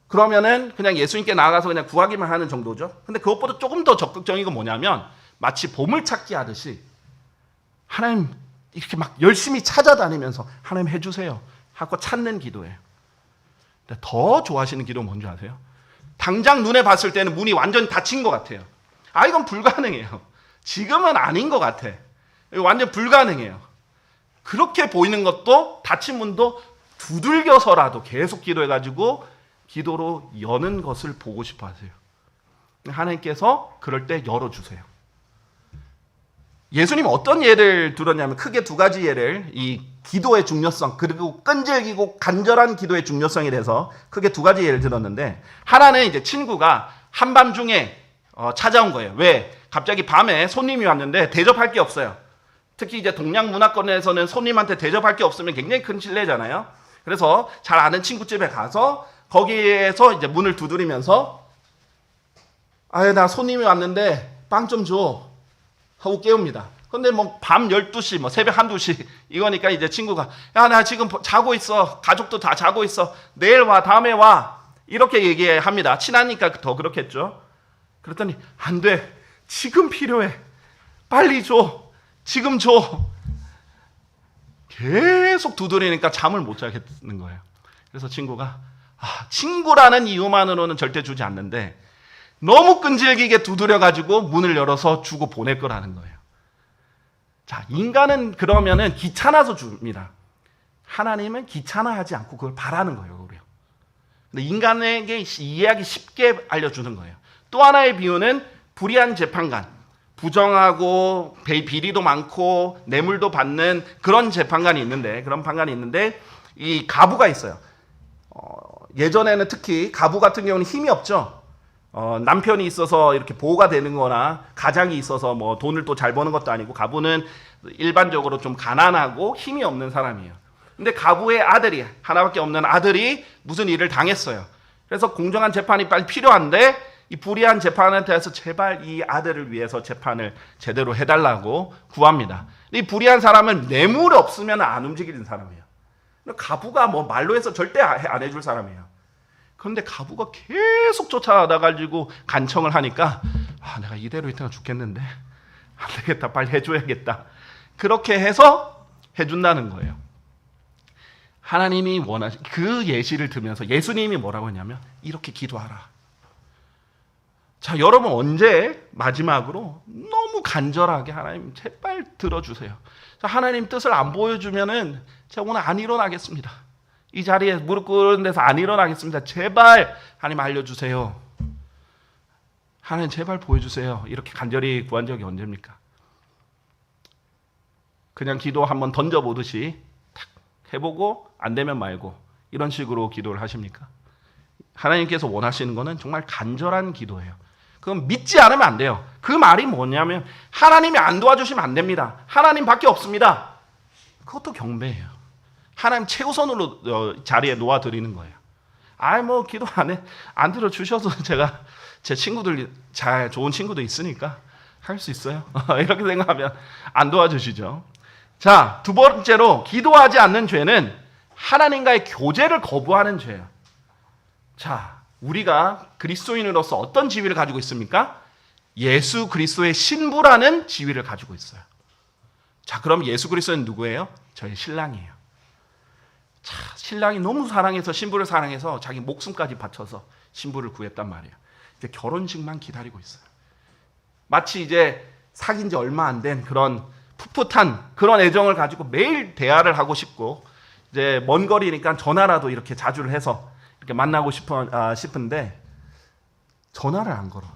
그러면은 그냥 예수님께 나아가서 그냥 구하기만 하는 정도죠. 근데 그것보다 조금 더 적극적인 건 뭐냐면, 마치 보물찾기 하듯이 하나님 이렇게 막 열심히 찾아다니면서 하나님 해주세요 하고 찾는 기도예요. 더 좋아하시는 기도 뭔지 아세요? 당장 눈에 봤을 때는 문이 완전 닫힌 것 같아요. 이건 불가능해요. 지금은 아닌 것 같아. 완전 불가능해요. 그렇게 보이는 것도 닫힌 문도 두들겨서라도 계속 기도해가지고 기도로 여는 것을 보고 싶어 하세요. 하나님께서 그럴 때 열어주세요. 예수님 어떤 예를 들었냐면 크게 두 가지 예를, 이 기도의 중요성 그리고 끈질기고 간절한 기도의 중요성에 대해서 크게 두 가지 예를 들었는데, 하나는 이제 친구가 한밤중에 찾아온 거예요. 왜? 갑자기 밤에 손님이 왔는데 대접할 게 없어요. 특히 이제 동양 문화권에서는 손님한테 대접할 게 없으면 굉장히 큰 실례잖아요. 그래서 잘 아는 친구 집에 가서 거기에서 이제 문을 두드리면서 나 손님이 왔는데 빵 좀 줘 하고 깨웁니다. 근데 뭐 밤 12시, 뭐 새벽 1, 2시 이거니까 이제 친구가 나 지금 자고 있어. 가족도 다 자고 있어. 내일 와, 다음에 와. 이렇게 얘기합니다. 친하니까 더 그렇겠죠. 그랬더니 안 돼. 지금 필요해. 빨리 줘. 지금 줘. 계속 두드리니까 잠을 못 자겠는 거예요. 그래서 친구가 친구라는 이유만으로는 절대 주지 않는데 너무 끈질기게 두드려가지고 문을 열어서 주고 보낼 거라는 거예요. 자, 인간은 그러면은 귀찮아서 줍니다. 하나님은 귀찮아하지 않고 그걸 바라는 거예요. 근데 인간에게 이해하기 쉽게 알려주는 거예요. 또 하나의 비유는 불의한 재판관, 부정하고 비리도 많고 뇌물도 받는 그런 재판관이 있는데, 이 가부가 있어요. 예전에는 특히 가부 같은 경우는 힘이 없죠. 남편이 있어서 이렇게 보호가 되는 거나 가장이 있어서 뭐 돈을 또 잘 버는 것도 아니고, 가부는 일반적으로 좀 가난하고 힘이 없는 사람이에요. 근데 가부의 아들이, 하나밖에 없는 아들이 무슨 일을 당했어요. 그래서 공정한 재판이 빨리 필요한데 이 불의한 재판한테서 제발 이 아들을 위해서 재판을 제대로 해달라고 구합니다. 이 불의한 사람은 뇌물이 없으면 안 움직이는 사람이에요. 가부가 뭐 말로 해서 절대 안 해줄 사람이에요. 그런데 가부가 계속 쫓아다가지고 간청을 하니까 내가 이대로 있다가 죽겠는데 안 되겠다, 빨리 해줘야겠다. 그렇게 해서 해준다는 거예요. 하나님이 원하신 그 예시를 들으면서 예수님이 뭐라고 했냐면 이렇게 기도하라. 자, 여러분 언제 마지막으로 너무 간절하게 하나님 제발 들어주세요. 자, 하나님 뜻을 안 보여주면은 제가 오늘 안 일어나겠습니다. 이 자리에 무릎 꿇은 데서 안 일어나겠습니다. 제발 하나님 알려주세요. 하나님 제발 보여주세요. 이렇게 간절히 구한 적이 언제입니까? 그냥 기도 한번 던져보듯이 탁 해보고 안 되면 말고 이런 식으로 기도를 하십니까? 하나님께서 원하시는 거는 정말 간절한 기도예요. 그건 믿지 않으면 안 돼요. 그 말이 뭐냐면 하나님이 안 도와주시면 안 됩니다. 하나님밖에 없습니다. 그것도 경배예요. 하나님 최우선으로 자리에 놓아드리는 거예요. 뭐 기도 안 들어주셔서 제가 제 친구들 좋은 친구도 있으니까 할 수 있어요. 이렇게 생각하면 안 도와주시죠. 자, 두 번째로 기도하지 않는 죄는 하나님과의 교제를 거부하는 죄예요. 자, 우리가 그리스도인으로서 어떤 지위를 가지고 있습니까? 예수 그리스도의 신부라는 지위를 가지고 있어요. 자, 그럼 예수 그리스도는 누구예요? 저희 신랑이에요. 자, 신랑이 너무 사랑해서, 신부를 사랑해서 자기 목숨까지 바쳐서 신부를 구했단 말이에요. 이제 결혼식만 기다리고 있어요. 마치 이제 사귄 지 얼마 안 된 그런 풋풋한 그런 애정을 가지고 매일 대화를 하고 싶고, 이제 먼 거리니까 전화라도 이렇게 자주를 해서 이렇게 만나고 싶은데 전화를 안 걸어.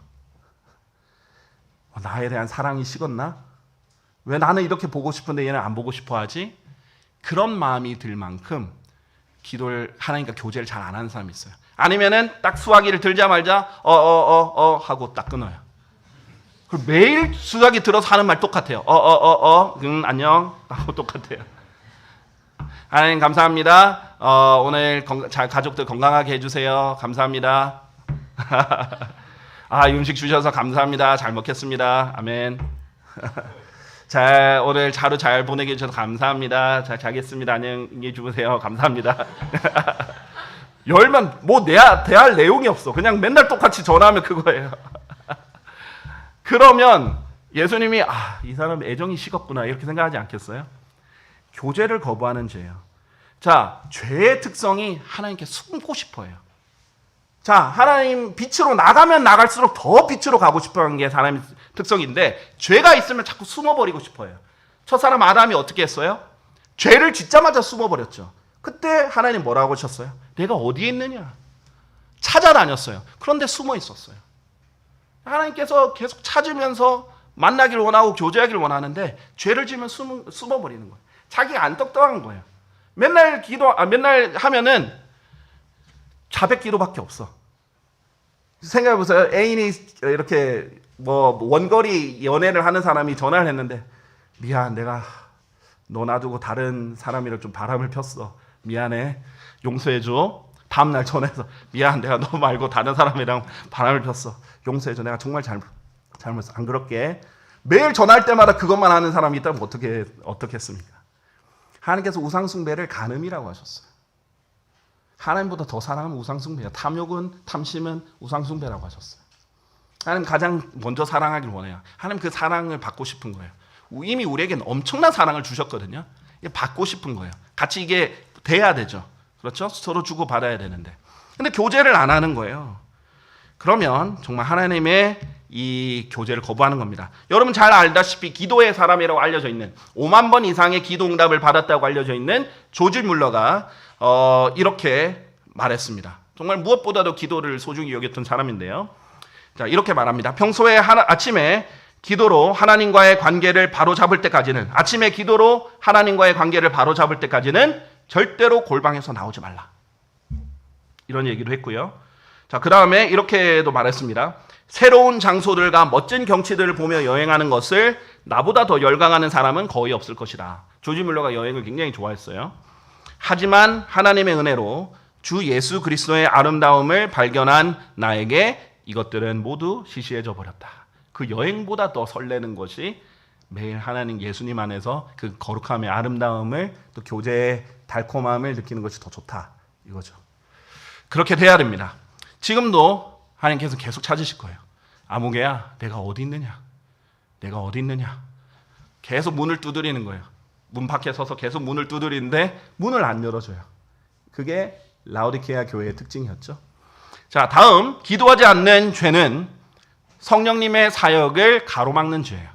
나에 대한 사랑이 식었나? 왜 나는 이렇게 보고 싶은데 얘는 안 보고 싶어 하지? 그런 마음이 들 만큼 기도를, 하나님과 교제를 잘 안 하는 사람이 있어요. 아니면은 딱 수화기를 들자마자 하고 딱 끊어요. 그리고 매일 수화기 들어서 하는 말 똑같아요. 안녕 하고 똑같아요. 하나님 감사합니다. 오늘 가족들 건강하게 해주세요. 감사합니다. 이 음식 주셔서 감사합니다. 잘 먹겠습니다. 아멘. 자, 오늘 하루 잘 보내게 해주셔서 감사합니다. 잘 자겠습니다. 안녕히 주무세요. 감사합니다. 열만 뭐 대할 내용이 없어. 그냥 맨날 똑같이 전화하면 그거예요. 그러면 예수님이 이 사람 애정이 식었구나 이렇게 생각하지 않겠어요? 교제를 거부하는 죄예요. 자, 죄의 특성이 하나님께 숨고 싶어요. 자, 하나님 빛으로 나가면 나갈수록 더 빛으로 가고 싶어하는 게 사람의 특성인데 죄가 있으면 자꾸 숨어버리고 싶어요. 첫사람 아담이 어떻게 했어요? 죄를 짓자마자 숨어버렸죠. 그때 하나님 뭐라고 하셨어요? 내가 어디에 있느냐? 찾아다녔어요. 그런데 숨어 있었어요. 하나님께서 계속 찾으면서 만나길 원하고 교제하길 원하는데 죄를 지으면 숨어버리는 거예요. 자기가 안 똑똑한 거예요. 맨날 하면은 자백 기도밖에 없어. 생각해보세요. 애인이 이렇게 뭐 원거리 연애를 하는 사람이 전화를 했는데 미안, 내가 너 놔두고 다른 사람이랑 좀 바람을 폈어. 미안해. 용서해줘. 다음날 전화해서 미안, 내가 너 말고 다른 사람이랑 바람을 폈어. 용서해줘. 내가 정말 잘못했어. 안 그럴게. 매일 전화할 때마다 그것만 하는 사람이 있다면 어떻게 했습니까? 하나님께서 우상숭배를 간음이라고 하셨어요. 하나님보다 더 사랑하면 우상숭배야. 탐욕은, 탐심은 우상숭배라고 하셨어요. 하나님 가장 먼저 사랑하길 원해요. 하나님 그 사랑을 받고 싶은 거예요. 이미 우리에겐 엄청난 사랑을 주셨거든요. 받고 싶은 거예요. 같이 이게 돼야 되죠. 그렇죠? 서로 주고 받아야 되는데. 근데 교제를 안 하는 거예요. 그러면 정말 하나님의 이 교제를 거부하는 겁니다. 여러분 잘 알다시피 기도의 사람이라고 알려져 있는 5만 번 이상의 기도 응답을 받았다고 알려져 있는 조지 뮬러가 이렇게 말했습니다. 정말 무엇보다도 기도를 소중히 여겼던 사람인데요. 자, 이렇게 말합니다. 평소에 아침에 기도로 하나님과의 관계를 바로잡을 때까지는, 아침에 기도로 하나님과의 관계를 바로잡을 때까지는 절대로 골방에서 나오지 말라. 이런 얘기도 했고요. 자, 그 다음에 이렇게도 말했습니다. 새로운 장소들과 멋진 경치들을 보며 여행하는 것을 나보다 더 열광하는 사람은 거의 없을 것이다. 조지 뮬러가 여행을 굉장히 좋아했어요. 하지만 하나님의 은혜로 주 예수 그리스도의 아름다움을 발견한 나에게 이것들은 모두 시시해져 버렸다. 그 여행보다 더 설레는 것이 매일 하나님 예수님 안에서 그 거룩함의 아름다움을, 또 교제의 달콤함을 느끼는 것이 더 좋다. 이거죠. 그렇게 돼야 됩니다. 지금도 하나님께서 계속 찾으실 거예요. 아무개야, 내가 어디 있느냐? 내가 어디 있느냐? 계속 문을 두드리는 거예요. 문 밖에 서서 계속 문을 두드리는데 문을 안 열어줘요. 그게 라오디케아 교회의 특징이었죠. 자, 다음, 기도하지 않는 죄는 성령님의 사역을 가로막는 죄예요.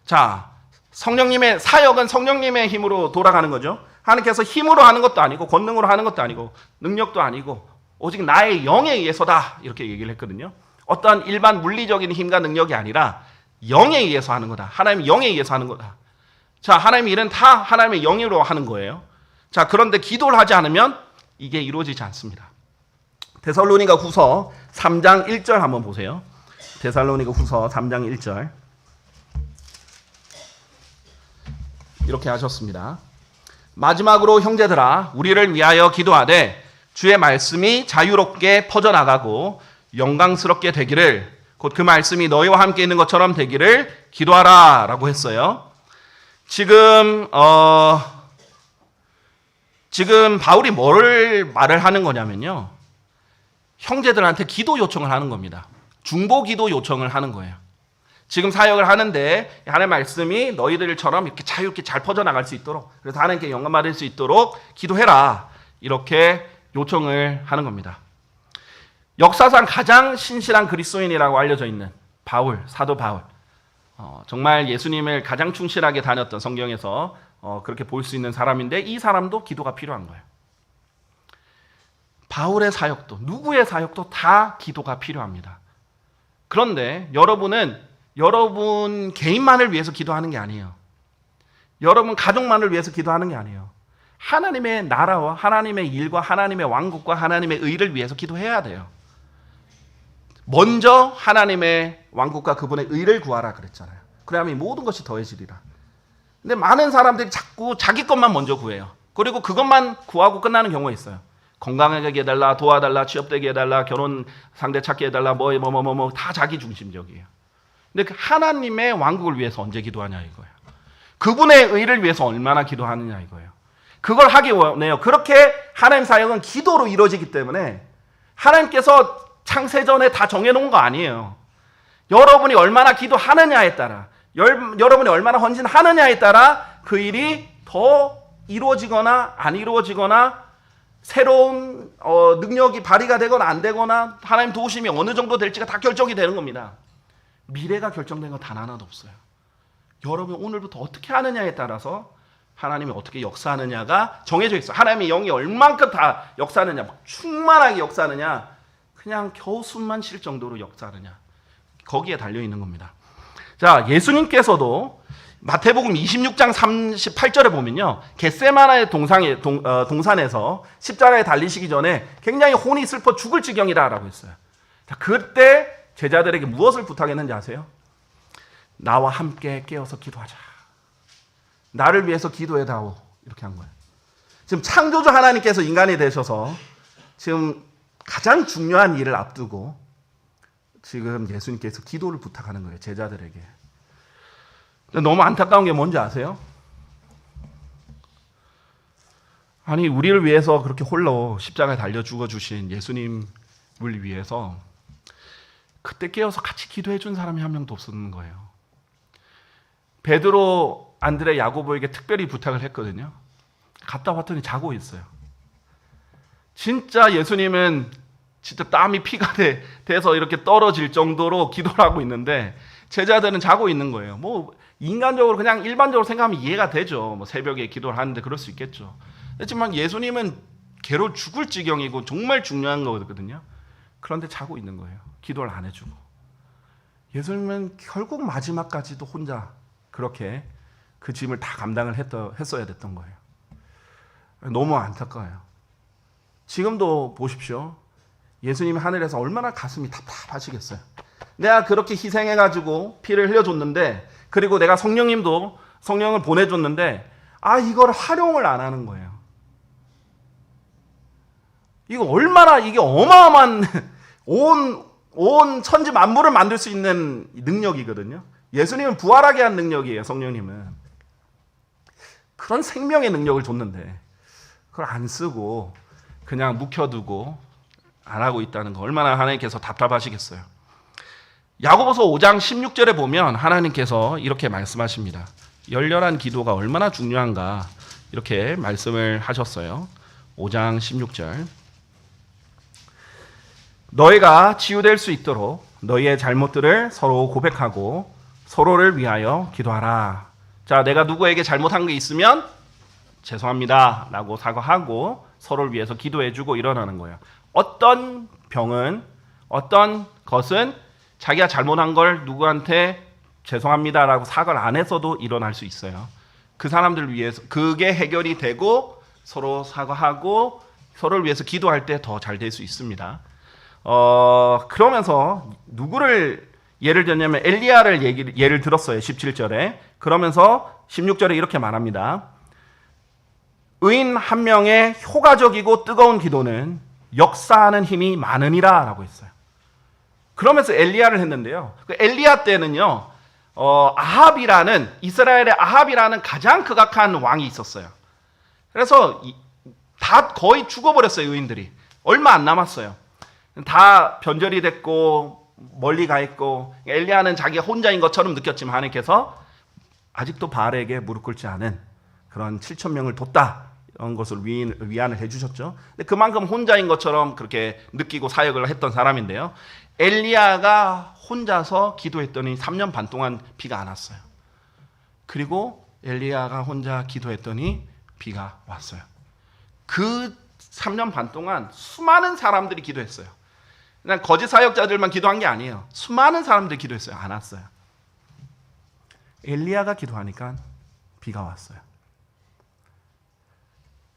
자, 성령님의 사역은 성령님의 힘으로 돌아가는 거죠. 하나님께서 힘으로 하는 것도 아니고 권능으로 하는 것도 아니고 능력도 아니고 오직 나의 영에 의해서다, 이렇게 얘기를 했거든요. 어떠한 일반 물리적인 힘과 능력이 아니라 영에 의해서 하는 거다. 하나님의 영에 의해서 하는 거다. 자, 하나님의 일은 다 하나님의 영으로 하는 거예요. 자, 그런데 기도를 하지 않으면 이게 이루어지지 않습니다. 데살로니가 후서 3장 1절 한번 보세요. 데살로니가 후서 3장 1절. 이렇게 하셨습니다. 마지막으로 형제들아, 우리를 위하여 기도하되 주의 말씀이 자유롭게 퍼져나가고 영광스럽게 되기를, 곧 그 말씀이 너희와 함께 있는 것처럼 되기를 기도하라 라고 했어요. 지금 바울이 뭘 말을 하는 거냐면요, 형제들한테 기도 요청을 하는 겁니다. 중보 기도 요청을 하는 거예요. 지금 사역을 하는데 하나님의 말씀이 너희들처럼 이렇게 자유롭게 잘 퍼져나갈 수 있도록, 그래서 하나님께 영광 받을 수 있도록 기도해라, 이렇게 요청을 하는 겁니다. 역사상 가장 신실한 그리스도인이라고 알려져 있는 바울, 사도 바울, 정말 예수님을 가장 충실하게 다녔던, 성경에서 그렇게 볼 수 있는 사람인데, 이 사람도 기도가 필요한 거예요. 바울의 사역도, 누구의 사역도 다 기도가 필요합니다. 그런데 여러분은 여러분 개인만을 위해서 기도하는 게 아니에요. 여러분 가족만을 위해서 기도하는 게 아니에요. 하나님의 나라와 하나님의 일과 하나님의 왕국과 하나님의 의를 위해서 기도해야 돼요. 먼저 하나님의 왕국과 그분의 의를 구하라 그랬잖아요. 그래야만 모든 것이 더해지리라. 근데 많은 사람들이 자꾸 자기 것만 먼저 구해요. 그리고 그것만 구하고 끝나는 경우가 있어요. 건강하게 해달라, 도와달라, 취업되게 해달라, 결혼 상대 찾게 해달라, 다 자기 중심적이에요. 근데 그 하나님의 왕국을 위해서 언제 기도하냐 이거예요. 그분의 의를 위해서 얼마나 기도하느냐 이거예요. 그걸 하기 원해요. 그렇게 하나님 사역은 기도로 이루어지기 때문에 하나님께서 창세전에 다 정해놓은 거 아니에요. 여러분이 얼마나 기도하느냐에 따라, 여러분이 얼마나 헌신하느냐에 따라 그 일이 더 이루어지거나 안 이루어지거나 새로운 능력이 발휘가 되거나 안 되거나 하나님 도우심이 어느 정도 될지가 다 결정이 되는 겁니다. 미래가 결정된 건 단 하나도 없어요. 여러분 오늘부터 어떻게 하느냐에 따라서 하나님이 어떻게 역사하느냐가 정해져 있어요. 하나님의 영이 얼만큼 다 역사하느냐, 막 충만하게 역사하느냐, 그냥 겨우 숨만 쉴 정도로 역사하느냐, 거기에 달려있는 겁니다. 자, 예수님께서도 마태복음 26장 38절에 보면요, 겟세마나의 동산에서 십자가에 달리시기 전에 굉장히 혼이 슬퍼 죽을 지경이다라고 했어요. 자, 그때 제자들에게 무엇을 부탁했는지 아세요? 나와 함께 깨어서 기도하자. 나를 위해서 기도해다오. 이렇게 한 거예요. 지금 창조주 하나님께서 인간이 되셔서 지금 가장 중요한 일을 앞두고 지금 예수님께서 기도를 부탁하는 거예요. 제자들에게. 너무 안타까운 게 뭔지 아세요? 아니, 우리를 위해서 그렇게 홀로 십자가에 달려 죽어주신 예수님을 위해서 그때 깨어서 같이 기도해 준 사람이 한 명도 없었는 거예요. 베드로, 안드레, 야고보에게 특별히 부탁을 했거든요. 갔다 왔더니 자고 있어요. 진짜 예수님은 진짜 땀이 피가 돼서 이렇게 떨어질 정도로 기도를 하고 있는데 제자들은 자고 있는 거예요. 뭐 인간적으로 그냥 일반적으로 생각하면 이해가 되죠. 뭐 새벽에 기도를 하는데 그럴 수 있겠죠. 하지만 예수님은 괴로 죽을 지경이고 정말 중요한 거거든요. 그런데 자고 있는 거예요. 기도를 안 해주고. 예수님은 결국 마지막까지도 혼자 그렇게 그 짐을 다 감당을 했어야 됐던 거예요. 너무 안타까워요. 지금도 보십시오. 예수님이 하늘에서 얼마나 가슴이 답답하시겠어요. 내가 그렇게 희생해가지고 피를 흘려줬는데, 그리고 내가 성령을 보내줬는데, 이걸 활용을 안 하는 거예요. 이거 얼마나, 이게 어마어마한 온 천지 만물을 만들 수 있는 능력이거든요. 예수님은 부활하게 한 능력이에요. 성령님은 그런 생명의 능력을 줬는데 그걸 안 쓰고 그냥 묵혀두고 안 하고 있다는 거, 얼마나 하나님께서 답답하시겠어요. 야고보서 5장 16절에 보면 하나님께서 이렇게 말씀하십니다. 열렬한 기도가 얼마나 중요한가 이렇게 말씀을 하셨어요. 5장 16절, 너희가 치유될 수 있도록 너희의 잘못들을 서로 고백하고 서로를 위하여 기도하라. 자, 내가 누구에게 잘못한 게 있으면 죄송합니다 라고 사과하고 서로를 위해서 기도해주고 일어나는 거예요. 어떤 병은, 어떤 것은 자기가 잘못한 걸 누구한테 죄송합니다 라고 사과를 안 했어도 일어날 수 있어요. 그 사람들을 위해서 그게 해결이 되고 서로 사과하고 서로를 위해서 기도할 때 더 잘 될 수 있습니다. 그러면서 누구를 예를 들냐면 엘리야를 예를 들었어요. 17절에. 그러면서 16절에 이렇게 말합니다. 의인 한 명의 효과적이고 뜨거운 기도는 역사하는 힘이 많으니라 라고 했어요. 그러면서 엘리야를 했는데요. 그 엘리야 때는요, 이스라엘의 아합이라는 가장 극악한 왕이 있었어요. 그래서 다 거의 죽어버렸어요. 의인들이 얼마 안 남았어요. 다 변절이 됐고 멀리 가 있고, 엘리야는 자기가 혼자인 것처럼 느꼈지만 하나님께서 아직도 바알에게 무릎 꿇지 않은 그런 7,000명을 뒀다, 이런 것을 위안을 해주셨죠. 근데 그만큼 혼자인 것처럼 그렇게 느끼고 사역을 했던 사람인데요. 엘리야가 혼자서 기도했더니 3년 반 동안 비가 안 왔어요. 그리고 엘리야가 혼자 기도했더니 비가 왔어요. 그 3년 반 동안 수많은 사람들이 기도했어요. 그냥 거짓 사역자들만 기도한 게 아니에요. 수많은 사람들이 기도했어요. 안 왔어요. 엘리야가 기도하니까 비가 왔어요.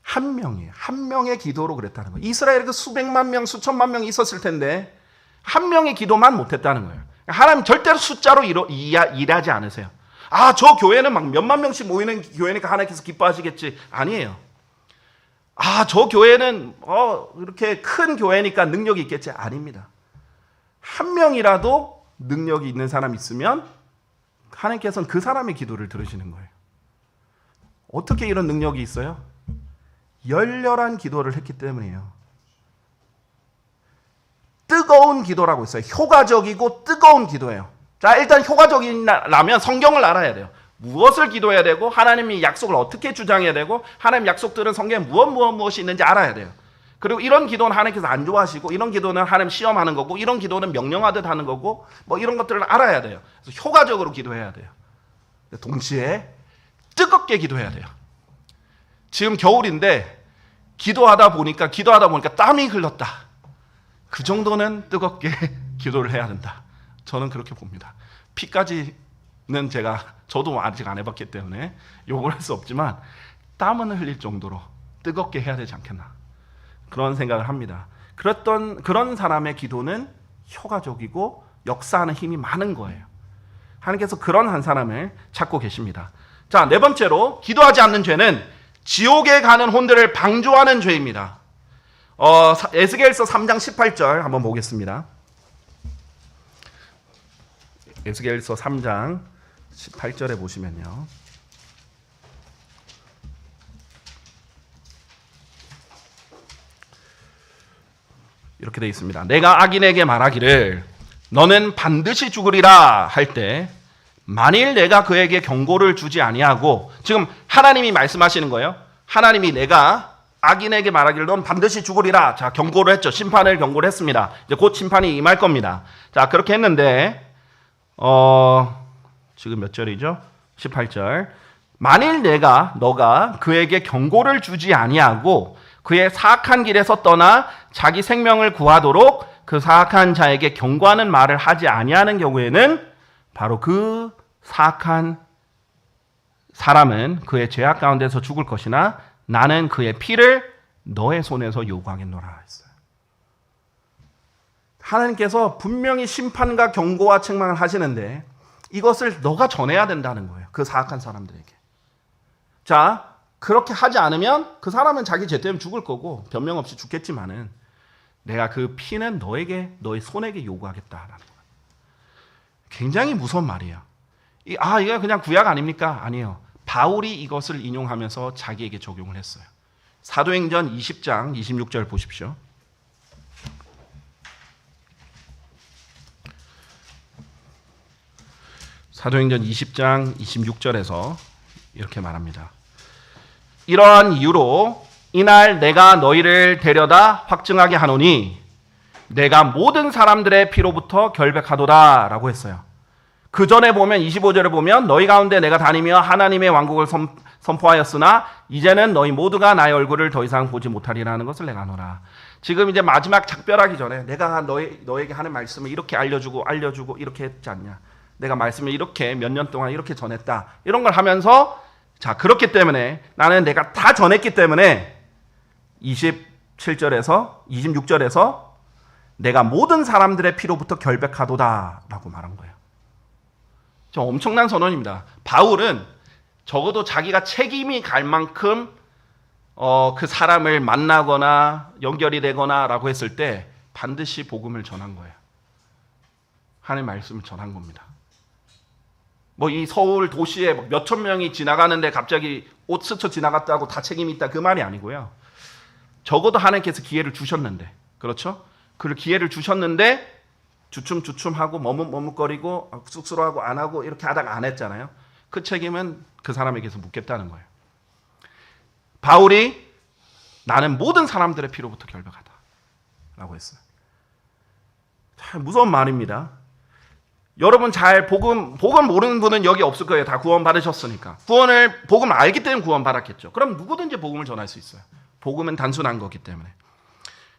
한 명이에요. 한 명의 기도로 그랬다는 거예요. 이스라엘에 그 수백만 명, 수천만 명 있었을 텐데 한 명의 기도만 못했다는 거예요. 하나님 절대로 숫자로 일하지 않으세요. 저 교회는 막 몇만 명씩 모이는 교회니까 하나님께서 기뻐하시겠지. 아니에요. 저 교회는 이렇게 큰 교회니까 능력이 있겠지. 아닙니다. 한 명이라도 능력이 있는 사람이 있으면 하나님께서는 그 사람의 기도를 들으시는 거예요. 어떻게 이런 능력이 있어요? 열렬한 기도를 했기 때문이에요. 뜨거운 기도라고 있어요. 효과적이고 뜨거운 기도예요. 자, 일단 효과적이라면 성경을 알아야 돼요. 무엇을 기도해야 되고 하나님이 약속을 어떻게 주장해야 되고 하나님 약속들은 성경에 무엇이 있는지 알아야 돼요. 그리고 이런 기도는 하나님께서 안 좋아하시고 이런 기도는 하나님 시험하는 거고 이런 기도는 명령하듯 하는 거고 뭐 이런 것들을 알아야 돼요. 그래서 효과적으로 기도해야 돼요. 동시에 뜨겁게 기도해야 돼요. 지금 겨울인데 기도하다 보니까 땀이 흘렀다. 그 정도는 뜨겁게 기도를 해야 된다. 저는 그렇게 봅니다. 피까지는 저도 아직 안 해봤기 때문에 욕을 할 수 없지만 땀은 흘릴 정도로 뜨겁게 해야 되지 않겠나. 그런 생각을 합니다. 그런 사람의 기도는 효과적이고 역사하는 힘이 많은 거예요. 하나님께서 그런 한 사람을 찾고 계십니다. 자, 네 번째로 기도하지 않는 죄는 지옥에 가는 혼들을 방조하는 죄입니다. 에스겔서 3장 18절 한번 보겠습니다. 에스겔서 3장 18절에 보시면요. 이렇게 되어 있습니다. 내가 악인에게 말하기를 너는 반드시 죽으리라 할 때 만일 내가 그에게 경고를 주지 아니하고, 지금 하나님이 말씀하시는 거예요. 하나님이 내가 악인에게 말하기를 넌 반드시 죽으리라. 자, 경고를 했죠. 심판을 경고를 했습니다. 이제 곧 심판이 임할 겁니다. 자, 그렇게 했는데 지금 몇 절이죠? 18절. 만일 너가 그에게 경고를 주지 아니하고 그의 사악한 길에서 떠나 자기 생명을 구하도록 그 사악한 자에게 경고하는 말을 하지 아니하는 경우에는 바로 그 사악한 사람은 그의 죄악 가운데서 죽을 것이나 나는 그의 피를 너의 손에서 요구하겠노라 했어요. 하나님께서 분명히 심판과 경고와 책망을 하시는데 이것을 너가 전해야 된다는 거예요. 그 사악한 사람들에게. 자, 그렇게 하지 않으면 그 사람은 자기 죄 때문에 죽을 거고 변명 없이 죽겠지만은 내가 그 피는 너의 손에게 요구하겠다라는 거예요. 굉장히 무서운 말이에요. 이게 그냥 구약 아닙니까? 아니에요. 바울이 이것을 인용하면서 자기에게 적용을 했어요. 사도행전 20장 26절 보십시오. 사도행전 20장 26절에서 이렇게 말합니다. 이러한 이유로 이날 내가 너희를 데려다 확증하게 하노니 내가 모든 사람들의 피로부터 결백하도다 라고 했어요. 그 전에 보면 25절에 보면 너희 가운데 내가 다니며 하나님의 왕국을 선포하였으나 이제는 너희 모두가 나의 얼굴을 더 이상 보지 못하리라는 것을 내가 아노라. 지금 이제 마지막 작별하기 전에 내가 너에게 하는 말씀을 이렇게 알려주고 이렇게 했지 않냐. 내가 말씀을 이렇게 몇 년 동안 이렇게 전했다. 이런 걸 하면서 자, 그렇기 때문에 나는 내가 다 전했기 때문에 26절에서 내가 모든 사람들의 피로부터 결백하도다 라고 말한 거예요. 엄청난 선언입니다. 바울은 적어도 자기가 책임이 갈 만큼 그 사람을 만나거나 연결이 되거나 라고 했을 때 반드시 복음을 전한 거예요. 하나님의 말씀을 전한 겁니다. 이 서울 도시에 몇천 명이 지나가는데 갑자기 옷 스쳐 지나갔다고 다 책임이 있다 그 말이 아니고요. 적어도 하나님께서 기회를 주셨는데, 그렇죠? 그 기회를 주셨는데 주춤하고 머뭇거리고 쑥스러워하고 안 하고 이렇게 하다가 안 했잖아요. 그 책임은 그 사람에게서 묻겠다는 거예요. 바울이 나는 모든 사람들의 피로부터 결백하다 라고 했어요. 참 무서운 말입니다. 여러분 잘 복음 모르는 분은 여기 없을 거예요. 다 구원 받으셨으니까. 복음을 알기 때문에 구원 받았겠죠. 그럼 누구든지 복음을 전할 수 있어요. 복음은 단순한 거기 때문에.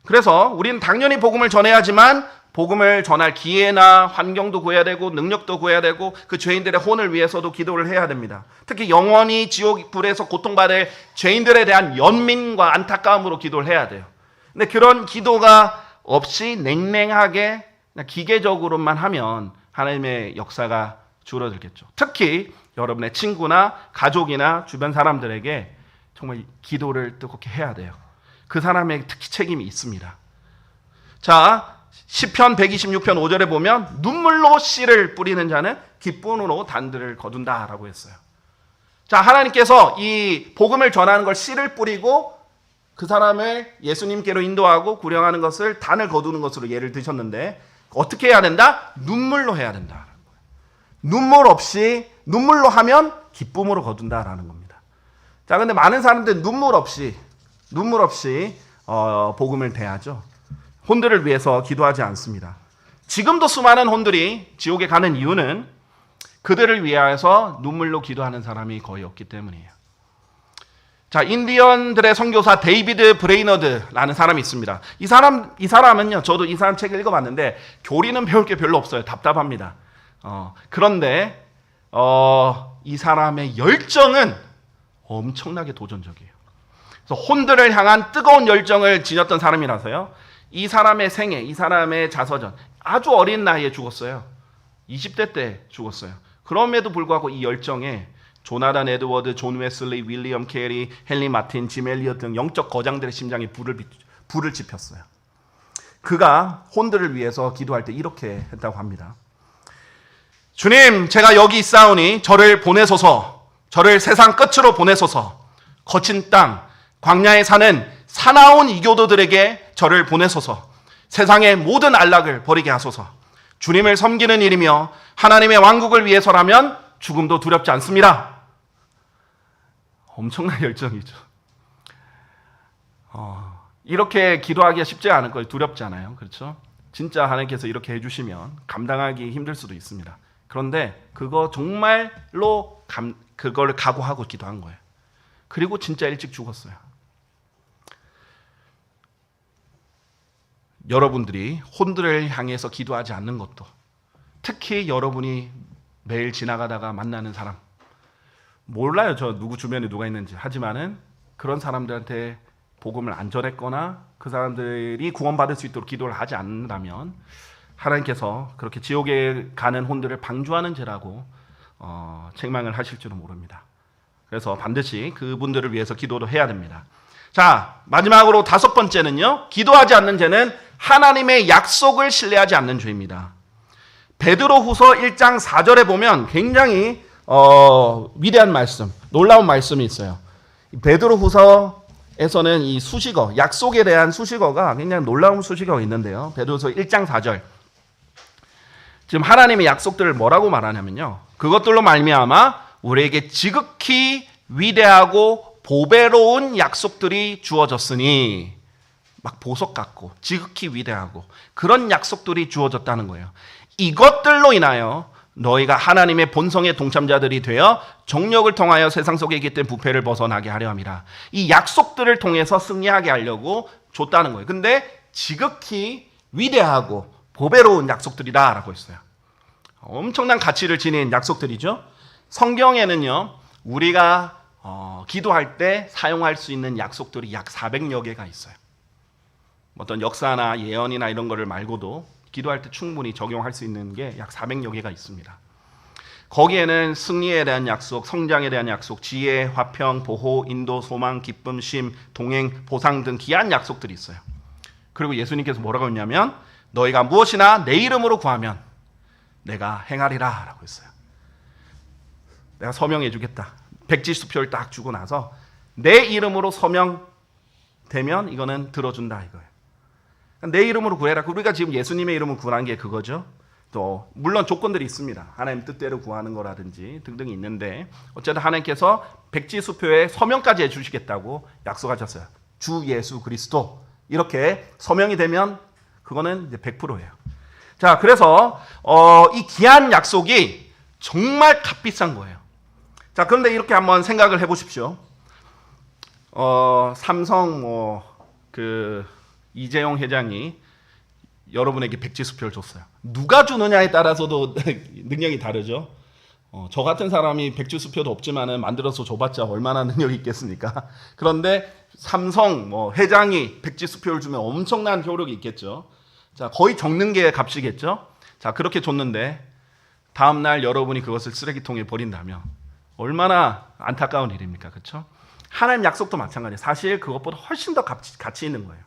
그래서 우리는 당연히 복음을 전해야지만 복음을 전할 기회나 환경도 구해야 되고 능력도 구해야 되고 그 죄인들의 혼을 위해서도 기도를 해야 됩니다. 특히 영원히 지옥 불에서 고통받을 죄인들에 대한 연민과 안타까움으로 기도를 해야 돼요. 근데 그런 기도가 없이 냉랭하게 기계적으로만 하면 하나님의 역사가 줄어들겠죠. 특히 여러분의 친구나 가족이나 주변 사람들에게 정말 기도를 뜨겁게 해야 돼요. 그 사람에게 특히 책임이 있습니다. 자, 시편 126편 5절에 보면 눈물로 씨를 뿌리는 자는 기쁨으로 단들을 거둔다라고 했어요. 자, 하나님께서 이 복음을 전하는 걸 씨를 뿌리고 그 사람을 예수님께로 인도하고 구령하는 것을 단을 거두는 것으로 예를 드셨는데 어떻게 해야 된다? 눈물로 해야 된다. 눈물 없이 눈물로 하면 기쁨으로 거둔다라는 겁니다. 자, 근데 많은 사람들 눈물 없이 복음을 대하죠. 혼들을 위해서 기도하지 않습니다. 지금도 수많은 혼들이 지옥에 가는 이유는 그들을 위하여서 눈물로 기도하는 사람이 거의 없기 때문이에요. 자, 인디언들의 선교사 데이비드 브레이너드라는 사람이 있습니다. 이 사람은요, 저도 이 사람 책을 읽어봤는데 교리는 배울 게 별로 없어요. 답답합니다. 그런데 이 사람의 열정은 엄청나게 도전적이에요. 그래서 혼들을 향한 뜨거운 열정을 지녔던 사람이라서요. 이 사람의 생애, 이 사람의 자서전, 아주 어린 나이에 죽었어요. 20대 때 죽었어요. 그럼에도 불구하고 이 열정에 조나단 에드워드, 존 웨슬리, 윌리엄 캐리, 헨리 마틴, 짐 엘리엇 등 영적 거장들의 심장에 불을 지폈어요. 그가 혼들을 위해서 기도할 때 이렇게 했다고 합니다. 주님, 제가 여기 있사오니 저를 보내소서, 저를 세상 끝으로 보내소서, 거친 땅, 광야에 사는 사나운 이교도들에게 저를 보내소서, 세상의 모든 안락을 버리게 하소서. 주님을 섬기는 일이며 하나님의 왕국을 위해서라면 죽음도 두렵지 않습니다. 엄청난 열정이죠. 이렇게 기도하기가 쉽지 않을 거예요. 두렵지 않아요. 그렇죠? 진짜 하나님께서 이렇게 해주시면 감당하기 힘들 수도 있습니다. 그런데 그거 정말로 그걸 각오하고 기도한 거예요. 그리고 진짜 일찍 죽었어요. 여러분들이 혼들을 향해서 기도하지 않는 것도, 특히 여러분이 매일 지나가다가 만나는 사람, 몰라요. 저 누구 주변에 누가 있는지. 하지만은 그런 사람들한테 복음을 안 전했거나 그 사람들이 구원받을 수 있도록 기도를 하지 않는다면 하나님께서 그렇게 지옥에 가는 혼들을 방주하는 죄라고 책망을 하실지도 모릅니다. 그래서 반드시 그분들을 위해서 기도를 해야 됩니다. 자, 마지막으로 5번째는요. 기도하지 않는 죄는 하나님의 약속을 신뢰하지 않는 죄입니다. 베드로후서 1장 4절에 보면 굉장히 위대한 말씀, 놀라운 말씀이 있어요. 베드로후서에서는 이 수식어, 약속에 대한 수식어가 굉장히 놀라운 수식어가 있는데요. 베드로후서 1장 4절. 지금 하나님의 약속들을 뭐라고 말하냐면요. 그것들로 말미암아 우리에게 지극히 위대하고 보배로운 약속들이 주어졌으니, 막 보석 같고 지극히 위대하고 그런 약속들이 주어졌다는 거예요. 이것들로 인하여 너희가 하나님의 본성의 동참자들이 되어 정욕을 통하여 세상 속에 있기 때문에 부패를 벗어나게 하려 함이라. 이 약속들을 통해서 승리하게 하려고 줬다는 거예요. 근데 지극히 위대하고 보배로운 약속들이다라고 했어요. 엄청난 가치를 지닌 약속들이죠. 성경에는요, 우리가 기도할 때 사용할 수 있는 약속들이 약 400여 개가 있어요. 어떤 역사나 예언이나 이런 거를 말고도 기도할 때 충분히 적용할 수 있는 게 약 400여 개가 있습니다. 거기에는 승리에 대한 약속, 성장에 대한 약속, 지혜, 화평, 보호, 인도, 소망, 기쁨, 쉼, 동행, 보상 등 귀한 약속들이 있어요. 그리고 예수님께서 뭐라고 했냐면 너희가 무엇이나 내 이름으로 구하면 내가 행하리라 라고 했어요. 내가 서명해 주겠다. 백지수표를 딱 주고 나서 내 이름으로 서명되면 이거는 들어준다 이거예요. 내 이름으로 구해라. 우리가 지금 예수님의 이름으로 구하는 게 그거죠. 또 물론 조건들이 있습니다. 하나님 뜻대로 구하는 거라든지 등등이 있는데 어쨌든 하나님께서 백지수표에 서명까지 해주시겠다고 약속하셨어요. 주 예수 그리스도 이렇게 서명이 되면 그거는 이제 100%예요. 자, 그래서 이 귀한 약속이 정말 값비싼 거예요. 자, 그런데 이렇게 한번 생각을 해보십시오. 삼성 이재용 회장이 여러분에게 백지수표를 줬어요. 누가 주느냐에 따라서도 능력이 다르죠. 저 같은 사람이 백지수표도 없지만은 만들어서 줘봤자 얼마나 능력이 있겠습니까? 그런데 삼성 회장이 백지수표를 주면 엄청난 효력이 있겠죠. 자, 거의 적는 게 값이겠죠. 자, 그렇게 줬는데 다음 날 여러분이 그것을 쓰레기통에 버린다면 얼마나 안타까운 일입니까? 그렇죠? 하나님 약속도 마찬가지예요. 사실 그것보다 훨씬 더 가치 있는 거예요.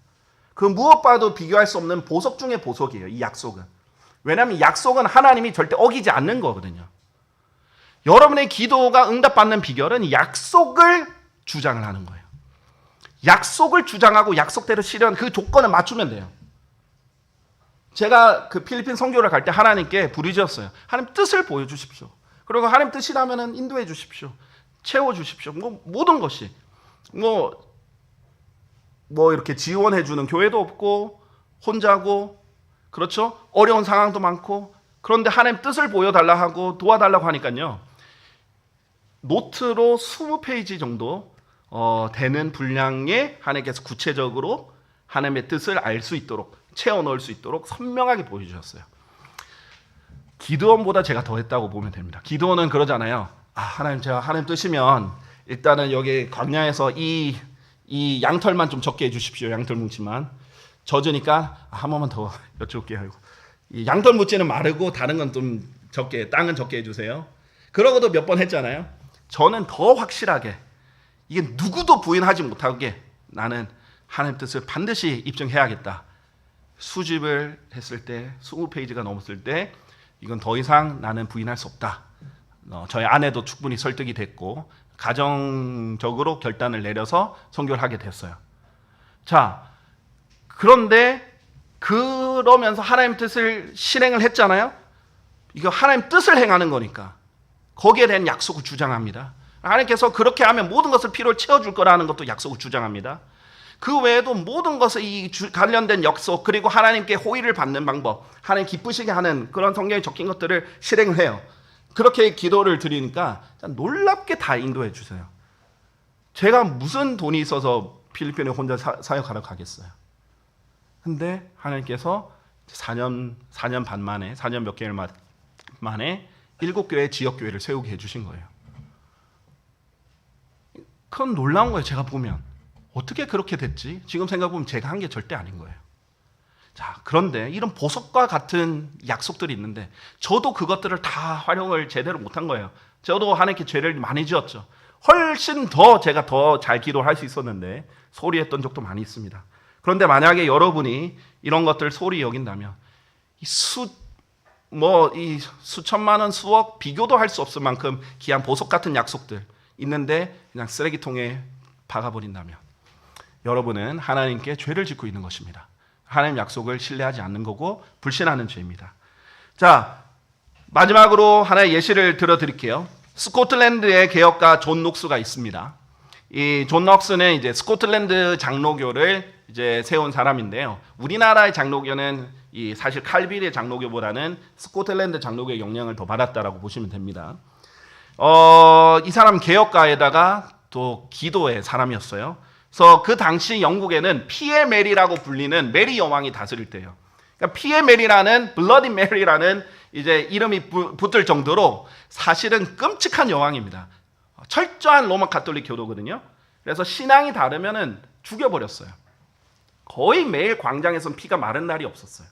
그 무엇과도 비교할 수 없는 보석 중의 보석이에요. 이 약속은. 왜냐하면 약속은 하나님이 절대 어기지 않는 거거든요. 여러분의 기도가 응답받는 비결은 약속을 주장을 하는 거예요. 약속을 주장하고 약속대로 실현, 그 조건을 맞추면 돼요. 제가 그 필리핀 선교를 갈 때 하나님께 부르짖었어요. 하나님 뜻을 보여주십시오. 그리고 하나님 뜻이라면은 인도해 주십시오. 채워 주십시오. 뭐 모든 것이 뭐 이렇게 지원해 주는 교회도 없고 혼자고 그렇죠? 어려운 상황도 많고 그런데 하나님 뜻을 보여달라 하고 도와달라고 하니까요. 노트로 20페이지 정도 되는 분량의 하나님께서 구체적으로 하나님의 뜻을 알 수 있도록 채워 넣을 수 있도록 선명하게 보여주셨어요. 기드온보다 제가 더 했다고 보면 됩니다. 기드온은 그러잖아요. 하나님 제가 하나님 뜻이면 일단은 여기 광야에서 이 양털만 좀 적게 해주십시오. 양털 뭉치만 젖으니까 한 번만 더 여쭤볼게요. 이 양털 뭉치는 마르고 다른 건 좀 적게 땅은 적게 해주세요. 그러고도 몇 번 했잖아요. 저는 더 확실하게 이게 누구도 부인하지 못하게 나는 하나님 뜻을 반드시 입증해야겠다. 수집을 했을 때 20페이지가 넘었을 때 이건 더 이상 나는 부인할 수 없다. 저희 아내도 충분히 설득이 됐고 가정적으로 결단을 내려서 선교를 하게 됐어요. 자, 그런데 그러면서 하나님 뜻을 실행을 했잖아요. 이거 하나님 뜻을 행하는 거니까 거기에 대한 약속을 주장합니다. 하나님께서 그렇게 하면 모든 것을 필요를 채워줄 거라는 것도 약속을 주장합니다. 그 외에도 모든 것을 이 관련된 약속 그리고 하나님께 호의를 받는 방법 하나님 기쁘시게 하는 그런 성경에 적힌 것들을 실행을 해요. 그렇게 기도를 드리니까 놀랍게 다 인도해 주세요. 제가 무슨 돈이 있어서 필리핀에 혼자 사역하러 가겠어요. 근데 하나님께서 4년 반 만에 4년 몇 개월 만에 7교회 지역교회를 세우게 해주신 거예요. 그건 놀라운 거예요. 제가 보면 어떻게 그렇게 됐지? 지금 생각해보면 제가 한 게 절대 아닌 거예요. 자, 그런데 이런 보석과 같은 약속들이 있는데 저도 그것들을 다 활용을 제대로 못한 거예요. 저도 하나님께 죄를 많이 지었죠. 훨씬 더 제가 더 잘 기도를 할 수 있었는데 소홀히 했던 적도 많이 있습니다. 그런데 만약에 여러분이 이런 것들을 소홀히 여긴다면 이 수천만 원, 수억 비교도 할 수 없을 만큼 귀한 보석 같은 약속들 있는데 그냥 쓰레기통에 박아버린다면 여러분은 하나님께 죄를 짓고 있는 것입니다. 하나님 약속을 신뢰하지 않는 거고 불신하는 죄입니다. 자, 마지막으로 하나의 예시를 들어드릴게요. 스코틀랜드의 개혁가 존 녹스가 있습니다. 이 존 녹스는 이제 스코틀랜드 장로교를 이제 세운 사람인데요. 우리나라의 장로교는 사실 칼빌의 장로교보다는 스코틀랜드 장로교의 영향을 더 받았다라고 보시면 됩니다. 이 사람 개혁가에다가 또 기도의 사람이었어요. 그래서 그 당시 영국에는 피에 메리라고 불리는 메리 여왕이 다스릴 때예요. 그러니까 피에 메리라는 블러디 메리라는 이제 이름이 붙을 정도로 사실은 끔찍한 여왕입니다. 철저한 로마 가톨릭 교도거든요. 그래서 신앙이 다르면은 죽여버렸어요. 거의 매일 광장에서는 피가 마른 날이 없었어요.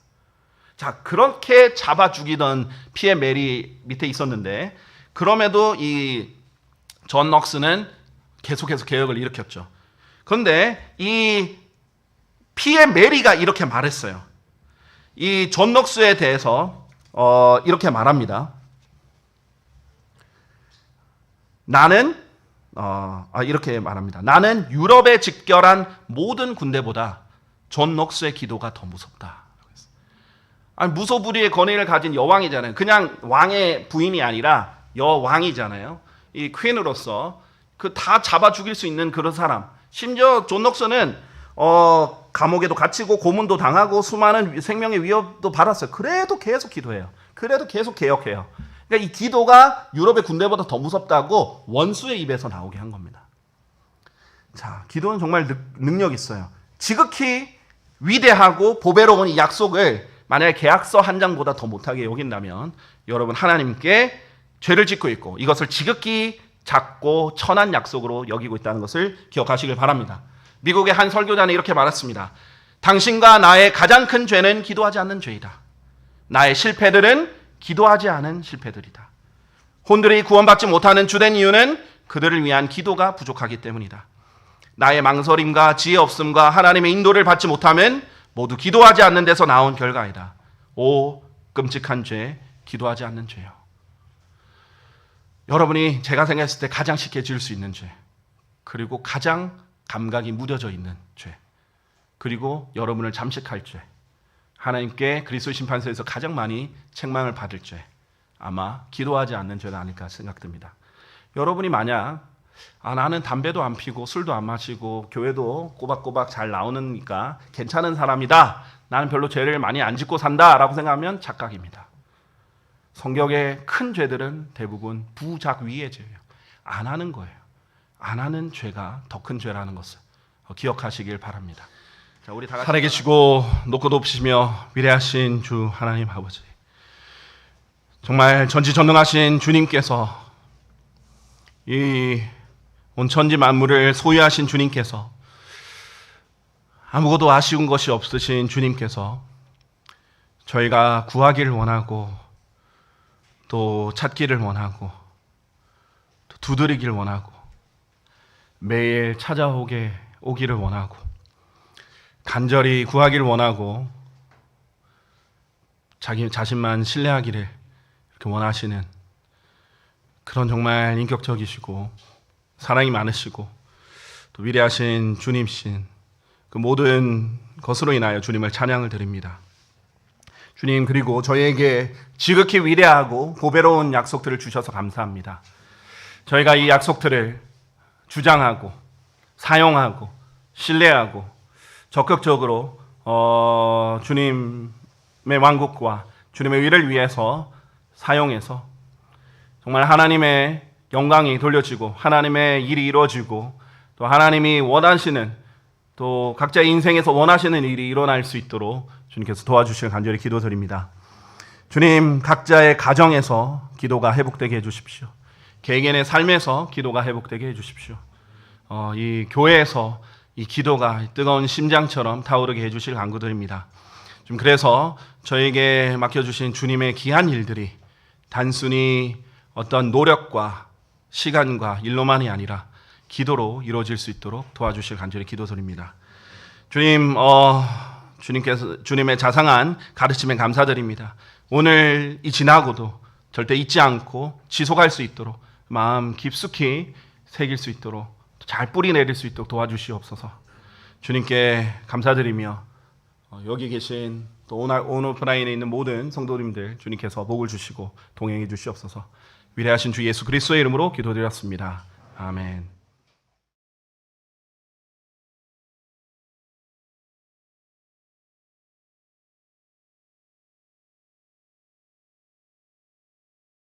자, 그렇게 잡아 죽이던 피에 메리 밑에 있었는데 그럼에도 이 존 녹스는 계속해서 개혁을 일으켰죠. 그런데 이 피에 메리가 이렇게 말했어요. 이 존 녹스에 대해서 이렇게 말합니다. 이렇게 말합니다. 나는 유럽에 집결한 모든 군대보다 존 녹스의 기도가 더 무섭다. 무소불위의 권위를 가진 여왕이잖아요. 그냥 왕의 부인이 아니라 여왕이잖아요. 이 퀸으로서 그 다 잡아 죽일 수 있는 그런 사람. 심지어 존 녹스는 감옥에도 갇히고 고문도 당하고 수많은 생명의 위협도 받았어요. 그래도 계속 기도해요. 그래도 계속 개혁해요. 그러니까 이 기도가 유럽의 군대보다 더 무섭다고 원수의 입에서 나오게 한 겁니다. 자, 기도는 정말 능력 있어요. 지극히 위대하고 보배로운 이 약속을 만약에 계약서 한 장보다 더 못하게 여긴다면 여러분 하나님께 죄를 짓고 있고 이것을 지극히 작고 천한 약속으로 여기고 있다는 것을 기억하시길 바랍니다. 미국의 한 설교자는 이렇게 말했습니다. 당신과 나의 가장 큰 죄는 기도하지 않는 죄이다. 나의 실패들은 기도하지 않은 실패들이다. 혼들이 구원받지 못하는 주된 이유는 그들을 위한 기도가 부족하기 때문이다. 나의 망설임과 지혜 없음과 하나님의 인도를 받지 못함은 모두 기도하지 않는 데서 나온 결과이다. 오 끔찍한 죄, 기도하지 않는 죄요. 여러분이 제가 생각했을 때 가장 쉽게 지을 수 있는 죄, 그리고 가장 감각이 무뎌져 있는 죄, 그리고 여러분을 잠식할 죄, 하나님께 그리스도 심판서에서 가장 많이 책망을 받을 죄, 아마 기도하지 않는 죄가 아닐까 생각됩니다. 여러분이 만약 나는 담배도 안 피고 술도 안 마시고 교회도 꼬박꼬박 잘 나오니까 괜찮은 사람이다. 나는 별로 죄를 많이 안 짓고 산다라고 생각하면 착각입니다. 성경의 큰 죄들은 대부분 부작위의 죄예요. 안 하는 거예요. 안 하는 죄가 더 큰 죄라는 것을 기억하시길 바랍니다. 자, 우리 다 같이 살아계시고 높고 높으시며 위대하신 주 하나님 아버지, 정말 전지전능하신 주님께서, 이 온 천지 만물을 소유하신 주님께서, 아무것도 아쉬운 것이 없으신 주님께서 저희가 구하기를 원하고 또 찾기를 원하고 또 두드리기를 원하고 매일 오기를 원하고 간절히 구하기를 원하고 자기 자신만 신뢰하기를 이렇게 원하시는 그런 정말 인격적이시고 사랑이 많으시고 또 위대하신 주님신 그 모든 것으로 인하여 주님을 찬양을 드립니다. 주님, 그리고 저희에게 지극히 위대하고 보배로운 약속들을 주셔서 감사합니다. 저희가 이 약속들을 주장하고 사용하고 신뢰하고 적극적으로 주님의 왕국과 주님의 의를 위해서 사용해서 정말 하나님의 영광이 돌려지고 하나님의 일이 이루어지고 또 하나님이 원하시는 또 각자의 인생에서 원하시는 일이 일어날 수 있도록 주님께서 도와주시길 간절히 기도드립니다. 주님, 각자의 가정에서 기도가 회복되게 해주십시오. 개개인의 삶에서 기도가 회복되게 해주십시오. 이 교회에서 이 기도가 뜨거운 심장처럼 타오르게 해주실 간구드립니다. 좀 그래서 저에게 맡겨주신 주님의 귀한 일들이 단순히 어떤 노력과 시간과 일로만이 아니라 기도로 이루어질 수 있도록 도와주실 간절히 기도드립니다. 주님, 주님께서 주님의 자상한 가르침에 감사드립니다. 오늘 이 지나고도 절대 잊지 않고 지속할 수 있도록 마음 깊숙이 새길 수 있도록 잘 뿌리 내릴 수 있도록 도와주시옵소서. 주님께 감사드리며 여기 계신 또 온오프라인에 있는 모든 성도님들 주님께서 복을 주시고 동행해 주시옵소서. 위대하신 주 예수 그리스도의 이름으로 기도드렸습니다. 아멘.